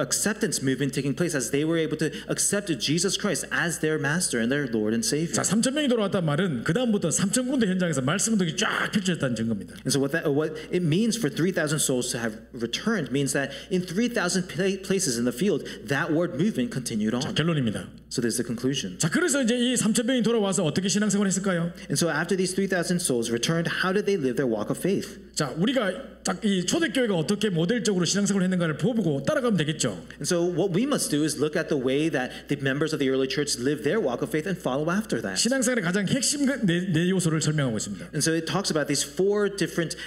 acceptance movement taking place as they were able to accept Jesus Christ as their master and their Lord and Savior. 자, 3,000명이 돌아왔단 말은 그 다음부터 3,000군데 현장에서 말씀 운동이 쫙 펼쳐졌다는 증거입니다. And so what it means for 3,000 souls to have returned means that in 3,000 places in the field, that word movement continued on. 자, 결론입니다. So there's the conclusion. 자, 그래서 이제 이 3,000명이 돌아와서 어떻게 신앙생활을 했을까요? And so after these 3,000 souls returned, how did they live their walk of faith? 자, 우리가 딱 이 초대교회가 어떻게 모델적으로 신앙생활을 했는가를 보고 따라가면 되겠죠. And so what we must do is look at the way that the members of the early church lived their walk of faith and follow after that. 신앙생활의 가장 핵심 네 요소를 설명하고 있습니다. And so it talks about these 4 different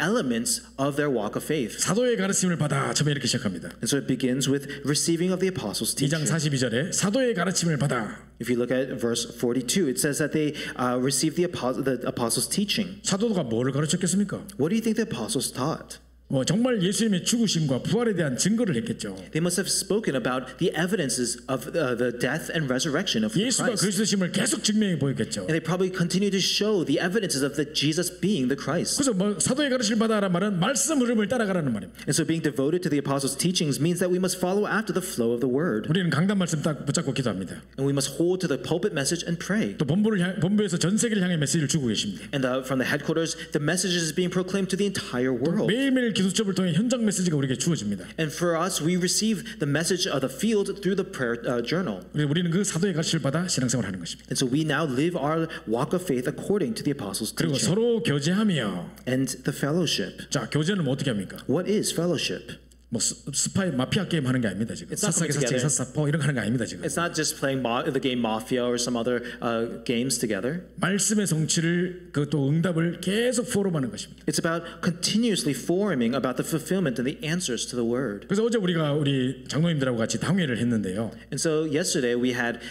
elements of their walk of faith. 사도의 가르침을 받아 처음에 이렇게 시작합니다. And so it begins with receiving of the apostles' 2장 teaching. 42절에 사도의 가르침을 받아. If you look at verse 42, it says that they received the apostles' teaching. 사도가 뭐를 가르쳤겠습니까? What do you think the apostles taught? 정말 예수님의 죽으심과 부활에 대한 증거를 했겠죠. They must have spoken about the evidences of the death and resurrection of 예수가 Christ. 그리스도심을 계속 증명해 보였겠죠. And they probably continue to show the evidences of the Jesus being the Christ. 그래서 뭐 사도의 가르침을 받아라는 말은 말씀 흐름을 따라가라는 말입니다. And so being devoted to the apostles' teachings means that we must follow after the flow of the word. 우리는 강단 말씀 딱 붙잡고 기도합니다. And we must hold to the pulpit message and pray. 또 본부에서 전 세계를 향해 메시지를 주고 계십니다. And from the headquarters, the message is being proclaimed to the entire world. 매일매일 기도첩을 통해 현장 메시지가 우리에게 주어집니다. And for us, we receive the message of the field through the prayer journal. 우리는 그 사도의 가르침을 받아 신앙생활을 하는 것입니다. And so we now live our walk of faith according to the apostles' 그리고 teaching. 서로 교제하며. And the fellowship. 자, 교제는 뭐 어떻게 합니까? What is fellowship? 뭐 스파이 마피아 게임 하는 게 아닙니다 지금. It's not 사사기 coming 사채기 together. 사사포 이런 거 하는 거 아닙니다 지금. It's not just playing the game Mafia or some other games together. 말씀의 성취를 그또 응답을 계속 포럼하는 것입니다. It's about continuously forming about the fulfillment and the answers to the word. 그래서 어제 우리 장로님들하고 같이 당회를 했는데요. And so yesterday we had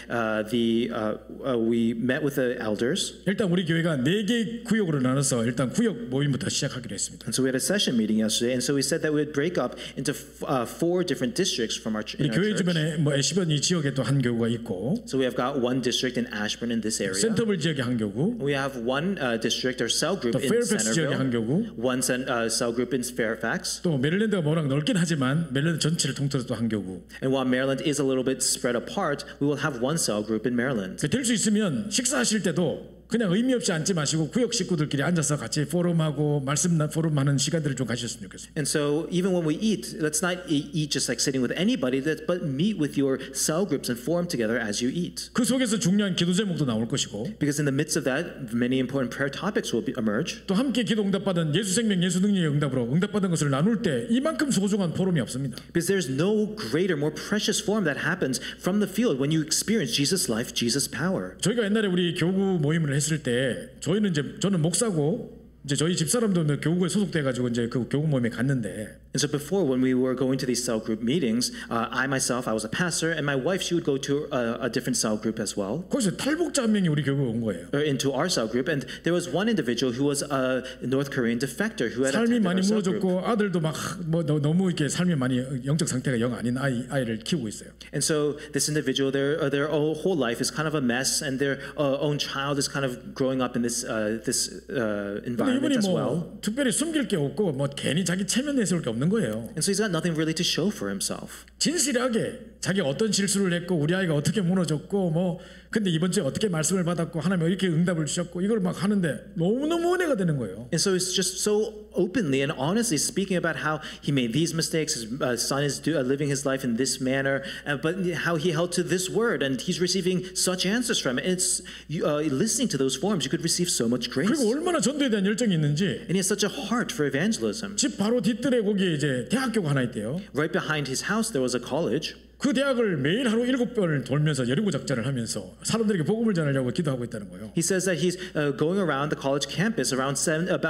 we met with the elders. 일단 우리 교회가 4개 구역으로 나눠서 일단 구역 모임부터 시작하기로 했습니다. And so we had a session meeting yesterday, and so we said that we would break up into 4 different districts from our 이 in our 교회 church. 주변에 뭐 애시번 이 지역에 또 한 교구가 있고, So we have got one district in Ashburn in this area. 센터블 지역에 한 교구, We have one district or cell group 또 in 페어팩스 지역에 한 Centerville, 교구, one cell group in Fairfax, 또 메릴랜드가 워낙 넓긴 하지만 메릴랜드 전체를 통틀어서 또 한 교구. and while Maryland is a little bit spread apart, we will have one cell group in Maryland. 될 수 있으면 식사하실 때도 그냥 의미 없이 앉지 마시고 구역 식구들끼리 앉아서 같이 포럼하고 포럼하는 시간들을 좀 가셨으면 좋겠어요. And so even when we eat, let's not eat just like sitting with anybody, but meet with your cell groups and form together as you eat. 그 속에서 중요한 기도 제목도 나올 것이고 Because in the midst of that, many important prayer topics will emerge. 또 함께 기도 응답받은 예수 생명 예수 능력의 응답으로 응답받은 것을 나눌 때 이만큼 소중한 포럼이 없습니다. Because there's no greater, more precious form that happens from the field when you experience Jesus' life, Jesus' power. 저희가 옛날에 우리 교구 모임을 했을 때 저는 목사고 이제 저희 집사람도 교구에 소속돼 가지고 이제 그 교구 모임에 갔는데 And so before, when we were going to these cell group meetings, I was a pastor, and my wife, she would go to a different cell group as well, 거기서 탈북자 한 명이 우리 교구에 온 거예요. or into our cell group. And there was one individual who was a North Korean defector who had 삶이 attended 많이 our cell group. 무너졌고 아들도 막 너무 이렇게 삶이 많이 영적 상태가 영 아닌 아이를 키우고 있어요. And so this individual, their whole life is kind of a mess, and their own child is kind of growing up in this 근데 environment 이분이 as 뭐 well. 특별히 숨길 게 없고 뭐 괜히 자기 체면 내세울 게 없는 거예요. And so he's got nothing really to show for himself. 진실하게 자기가 어떤 실수를 했고 우리 아이가 어떻게 무너졌고 뭐 근데 이번 주에 어떻게 말씀을 받았고 하나님 이렇게 응답을 주셨고 이걸 막 하는데 너무너무 은혜가 되는 거예요. And so he's just so openly and honestly speaking about how he made these mistakes, his son is living his life in this manner, but how he held to this word, and he's receiving such answers from it. And it's listening to those forums, you could receive so much grace. 그리고 얼마나 전도에 대한 열정이 있는지 And he has such a heart for evangelism. 집 바로 뒷뜰에 거기에 이제 대학교가 하나 있대요. Right behind his house, there was a college. 그 대학을 매일 하루 7번을 돌면서 여리고 작전을 하면서 사람들에게 복음을 전하려고 기도하고 있다는 거예요. He says that he's going around the college campus about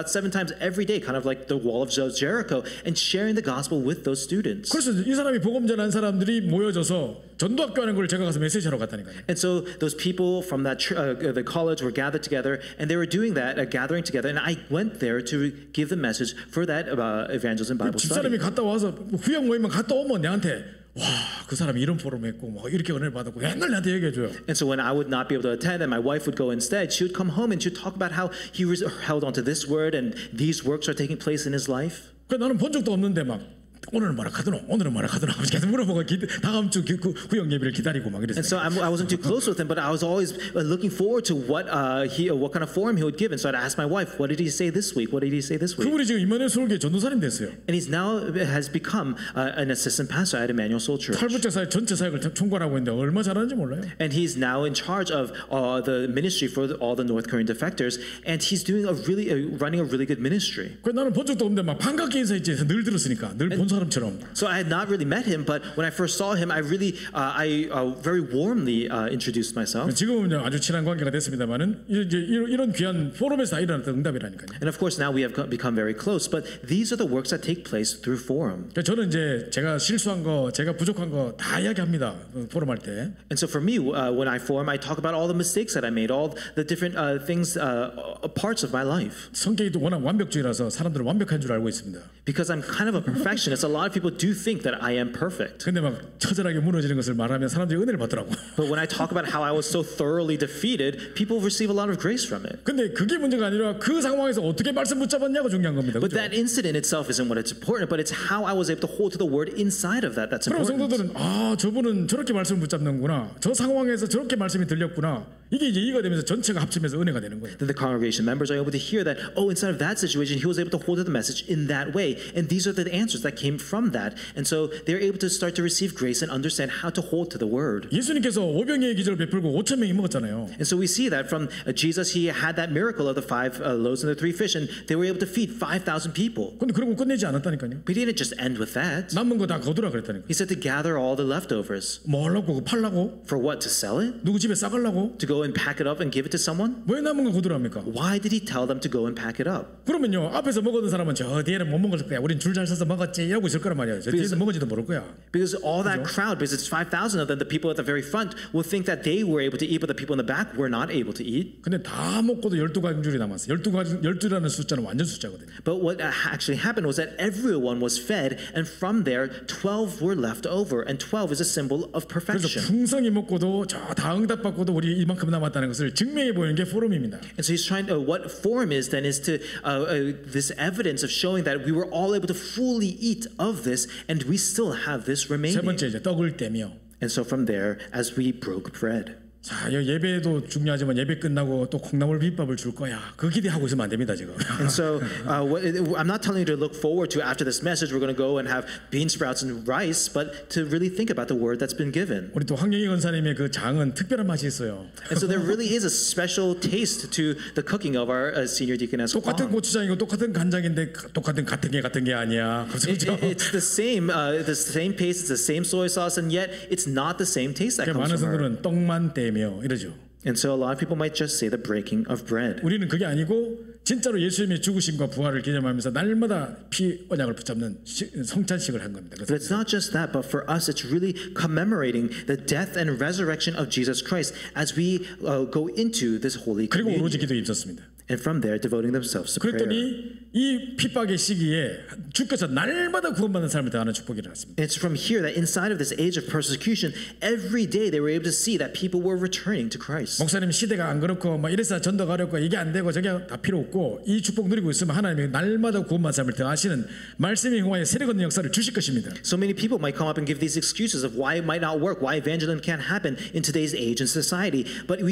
seven times every day, kind of like the wall of Jericho, and sharing the gospel with those students. 그래서 이 사람이 복음 전한 사람들이 모여져서 전도학교 하는 걸 제가 가서 메시지하러 갔다니까요. And so those people from that the college were gathered together, and they were doing that, gathering together, and I went there to give the message for that evangelism Bible 집사람이 study. 갔다 와서 후역 모임만 갔다 오면 내한테 와, 그 사람이 이런 포럼에 있고 뭐 이렇게 은혜를 받았고 맨날 나한테 얘기해 줘요. And so when I would not be able to attend and my wife would go instead, she would come home and she would talk about how he held onto this word and these works are taking place in his life. 그 나는 본 적도 없는데 막 오늘은 뭐라 하더노? 오늘은 뭐라 하더노? 계속 물어보고 다음 주 구역 예배를 기다리고 막 And 이랬어요. so I wasn't too close with him, but I was always looking forward to what kind of forum he would give. And so I'd ask my wife, what did he say this week? What did he say this week? 그분이 지금 임마누엘 서울교회 전도사님 됐어요. And he's now has become an assistant pastor at Emmanuel Soul Church. 탈북자 사회 전체 사역을 총괄하고 있는데 얼마 잘하는지 몰라요. And he's now in charge of the ministry for all the North Korean defectors, and he's doing running a really good ministry. 그 나는 본 적도 없는데 막 반갑게 인사했지. 늘 들었으니까 늘 본 사람처럼. So I had not really met him, but when I first saw him, I very warmly introduced myself. 지금은 아주 친한 관계가 됐습니다만은 이제 이런 귀한 포럼에서 일어났던 응답이라니까요. And of course now we have become very close, but these are the works that take place through forum. 저는 이제 제가 실수한 거, 제가 부족한 거 다 이야기합니다. 포럼 할 때. And so for me, when I forum, I talk about all the mistakes that I made, all the different things, parts of my life. 성격이 또 워낙 완벽주의라서 사람들은 완벽한 줄 알고 있습니다. Because I'm kind of a perfectionist, a lot of people do think that I am perfect. 근데 막 처절하게 무너지는 것을 말하면 사람들이 은혜를 받더라고. But when I talk about how I was so thoroughly defeated, people receive a lot of grace from it. 근데 그게 문제가 아니라 그 상황에서 어떻게 말씀 붙잡았냐가 중요한 겁니다. But 그렇죠? that incident itself isn't what it's important, but it's how I was able to hold to the word inside of that that's 그럼 important. 성도들은 아 저분은 저렇게 말씀을 붙잡는구나. 저 상황에서 저렇게 말씀이 들렸구나. 이게 이제 이해가 되면서 전체가 합치면서 은혜가 되는 거예요. Then the congregation members are able to hear that, oh, inside of that situation, he was able to hold to the message in that way. And these are the answers that came from that. And so they're able to start to receive grace and understand how to hold to the word. 예수님께서 오병이의 기적을 베풀고 5천 명이 먹었잖아요. And so we see that from Jesus, he had that miracle of the 5 loaves and the 3 fish, and they were able to feed 5,000 people. 근데 그러고 끝내지 않았다니까요. But he didn't just end with that. 남은 거 다 거두라 그랬다니까. He said to gather all the leftovers. 뭐 하려고 팔라고? For what? To sell it? 누구 집에 싸가려고? To go and pack it up and give it to someone? 왜 남은 거 거두랍니까? Why did he tell them to go and pack it up? 그러면요 앞에서 먹었던 사람은 저 뒤에는 못 먹을 거야. 우린 줄 잘 서서 먹었지 이러고 있을 거란 말이에요. 저 뒤에서 먹은지도 모를 거야. Because all that crowd, because it's 5,000 of them, the people at the very front will think that they were able to eat, but the people in the back were not able to eat. 근데 다 먹고도 12가죽줄이 남았어. 12라는 숫자는 완전 숫자거든요. But what actually happened was that everyone was fed, and from there, 12 were left over, and 12 is a symbol of 그래서 perfection. 풍성히 먹고도 저 다 응답받고도 우리 이만큼 남았다는 것을 증명해 보이는 게 포럼입니다. And so he's trying to, what forum is then is to, this evidence of showing that we were all able to fully eat of this, and we still have this 세 remaining. 번째 이제 떡을 떼며 And so from there, as we broke bread. 자, 예배도 중요하지만 예배 끝나고 또 콩나물 비빔밥을 줄 거야. 그 기대하고 있으면 안 됩니다 지금. And so I'm not telling you to look forward to after this message we're going to go and have bean sprouts and rice, but to really think about the word that's been given. 우리 또 황영희 권사님의 그 장은 특별한 맛이 있어요. And so there really is a special taste to the cooking of our senior deaconess. 똑같은 고추장이고 똑같은 간장인데 같은 게 아니야. 그렇죠? It's the same paste, it's the same soy sauce, and yet it's not the same taste that comes 많은 from her. 성도는 떡만 떼며 이러죠. And so a lot of people might just say the breaking of bread. 우리는 그게 아니고 진짜로 예수님의 죽으심과 부활을 기념하면서 날마다 피 언약을 붙잡는 성찬식을 한 겁니다. But it's not just that, but for us it's really commemorating the death and resurrection of Jesus Christ as we go into this holy 그리고 communion. 오로지 기도에 있었습니다. And from there devoting themselves to prayer. 그랬더니 이 핍박의 시기에 주께서 날마다 구원받는 삶을 더하는 축복이 일어났습니다. It's from here that inside of this age of persecution, every day they were able to see that people were returning to Christ. 목사님 시대가 안 그렇고 막 이래서 전도가 어렵고 이게 안 되고 저게 다 필요 없고 이 축복 누리고 있으면 하나님이 날마다 구원받는 삶을 더하시는 말씀의 흥화의 세력 얻는 역사를 주실 것입니다. So many people might come up and give these excuses of why it might not work, why evangelism can't happen in today's age and society. But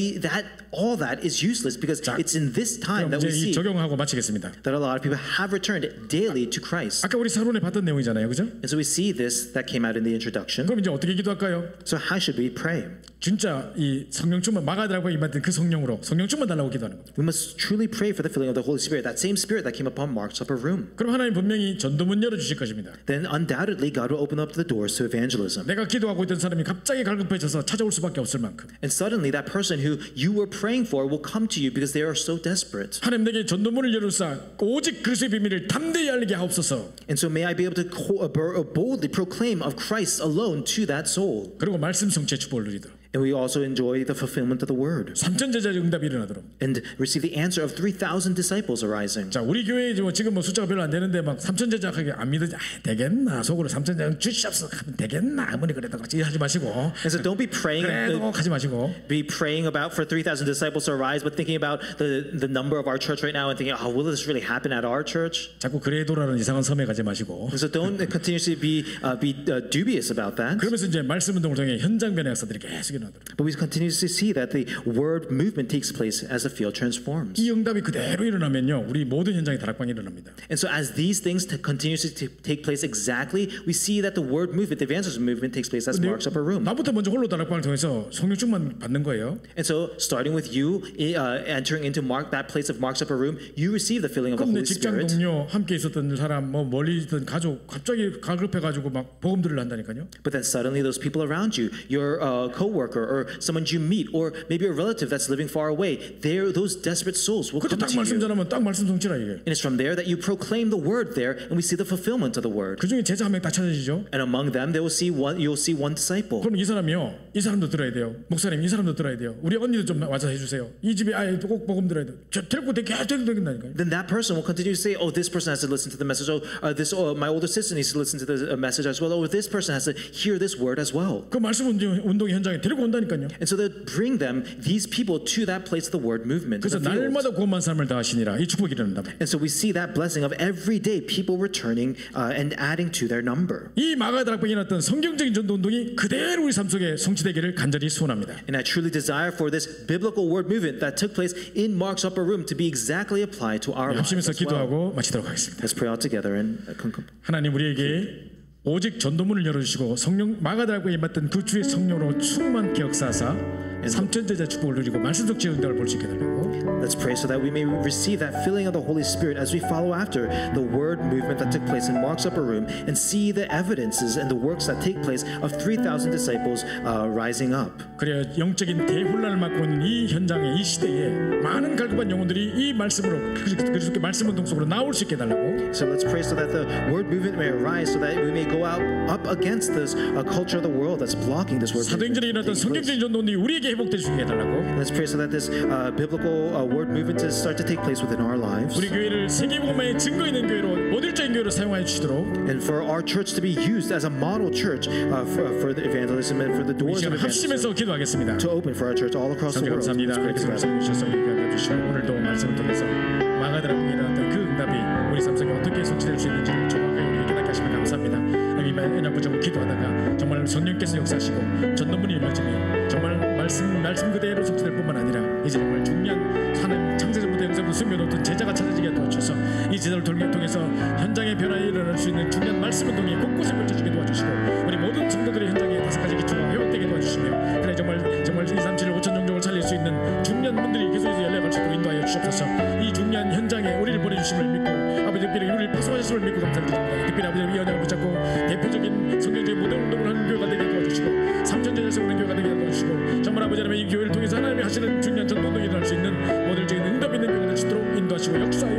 all that is useless because it's in this time 그럼 that we 이제 이 see 적용하고 마치겠습니다. that a lot of people have returned daily to Christ. 아까 우리 사론에 봤던 내용이잖아요, 그죠? And so we see this that came out in the introduction. 그럼 이제 어떻게 기도할까요? So how should we pray? 진짜 이 성령 충만 마가다라고 임했던 그 성령으로 성령 충만 달라고 기도하는 겁니다. We must truly pray for the filling of the Holy Spirit, that same Spirit that came upon Mark's upper room. 그럼 하나님 분명히 전도문 열어 주실 것입니다. Then undoubtedly God will open up the doors to evangelism. 내가 기도하고 있던 사람이 갑자기 갈급해져서 찾아올 수밖에 없을 만큼. And suddenly that person who you were praying for will come to you because they are so desperate. 하나님 내게 전도문을 열어주사 오직 그리스도의 비밀을 담대히 알리게 하옵소서. And so may I be able to boldly proclaim of Christ alone to that soul. 그리고 말씀 성취의 축복을 누리도록. And we also enjoy the fulfillment of the word. 3천 제자의 응답이 일어나도록. And receive the answer of 3,000 disciples arising. 자, 우리 교회 지금 뭐 숫자가 별로 안 되는데 막 3천 제자하게 안 믿으지. 되겠나? 속으로 3천 제자 주시옵소서 하면 되겠나? 아무리 그래도 같이 하지 마시고. And so don't be praying. 그래도 하지 마시고. Be praying about for 3,000 disciples to arise, but thinking about the number of our church right now and thinking, oh, will this really happen at our church? 자꾸 그래도라는 이상한 섬에 가지 마시고. And so don't continuously be dubious about that. 그러면서 이제 말씀 운동을 통해 현장 변화 역사들이 계속 일어나도록. But we continue to see that the word movement takes place as the field transforms. 이 응답이 그대로 일어나면요, 우리 모든 현장에 다락방이 일어납니다. And so as these things continuously take place exactly, we see that the word movement, the evangelism movement takes place as Mark's upper room. 나부터 먼저 홀로 다락방을 통해서 성령 충만 받는 거예요. And so starting with you entering into that place of Mark's upper room, you receive the filling of the 그럼 내 Holy 직장 Spirit. 동료, 함께 있었던 사람, 뭐 멀리 있던 가족 갑자기 가급해가지고 막 복음들을 한다니까요. But then suddenly those people around you, your coworker or someone you meet, or maybe a relative that's living far away, those desperate souls will 그때 come 딱 to 말씀 you. 전하면 딱 말씀 성취라 이게. And it's from there that you proclaim the word there, and we see the fulfillment of the word. 그 중에 제자 한 명 딱 찾아지죠. And among them, you'll see one disciple. 그럼 이 사람이요, 이 사람도 들어야 돼요. 목사님, 이 사람도 들어야 돼요. 우리 언니도 좀 와서 해주세요. 이 집에 아예 꼭 복음 들어야 돼요. 저 데리고 되겠다니까요. Then that person will continue to say, "Oh, this person has to listen to the message. My older sister needs to listen to the message as well. Oh, this person has to hear this word as well." 그 말씀 운동 현장에 데리고 온다니까요. And so they bring these people to that place of the word movement. 그래서 날마다 구원만 삶을 다하시니라 이 축복이 일어난다. And so we see that blessing of every day people returning and adding to their number. 이 마가 다락방에 일어났던 성경적인 전도 운동이 그대로 우리 삶 속에 성취되기를 간절히 소원합니다. And I truly desire for this biblical word movement that took place in Mark's upper room to be exactly applied to our lives 합심해서 as well. 기도하고 마치도록 하겠습니다. Let's pray all together and conclude. 하나님 우리에게 오직 전도문을 열어주시고 성령 마가다락방에 임했던 그 주의 성령으로 충만케 역사하사 삼천제자 축복을 누리고 말씀 성취의 응답을 볼 수 있게 달라고. Let's pray so that we may receive that filling of the Holy Spirit as we follow after the word movement that took place in Mark's upper room and see the evidences and the works that take place of 3,000 disciples rising up. 그래야 영적인 대혼란을 맡고 있는 이 현장에 이 시대에 많은 갈급한 영혼들이 이 말씀으로 그리스도의 말씀 운동 속으로 나올 수 있게 달라고. So let's pray so that the word movement may arise so that we may go out up against this culture of the world that's blocking this word movement. 사도행전에 일어났던 성경적인 전도운동이 우리에게 회복될 수 있게 해달라고. Let's pray so that this biblical word movement to start to take place within our lives. 우리 교회를 세계복음화의 증거 있는 교회로 모델적인 교회로 사용하여 주시도록. And for our church to be used as a model church for the evangelism and for the doors of 합심해서 evangelism 기도하겠습니다. to open for our church all across the world. 감사합니다. 이렇게 말씀해 주셔서 우리가 주시고 오늘도 말씀을 통해서 마가다락방에 일어났던 그 응답이 우리 삶 속에 어떻게 성취될 수 있는지를 정확하게 우리에게 깨닫게 하시면 감사합니다. 하나님 언약 붙잡고 기도하다가 정말 성령께서 역사하시고 전도문이 열려지며 정말 말씀 그대로 지도를 통해서 현장의 변화에 일어날 수 있는 중요한 말씀 운동이 곳곳에 펼쳐지게 도와주시고 우리 모든 성도들의 현장에 다섯 가지 기초가 회복되게 도와주시며 그래 정말 237 5천 종족을 살릴 수 있는 중요한 분들이 계속해서 연락할 수 있도록 인도하여 주시옵소서. 이 중요한 현장에 우리를 보내주심을 믿고 아버지 특별히 우리를 파송하셨음을 믿고 감사드립니다. 특별히 아버지 이 언약을 붙잡고 대표적인 성경적인 모든 운동을 하는 교회가 되게 도와주시고 삼천제자에서 오는 교회가 되게 도와주시고 정말 아버지 하나님의 이 교회를 통해서 하나님이 하시는 중요한 전도운동이 일어날 수 있는 모델적인 응답 있는 교회가 될 수 있도록 인도하시고 역사하여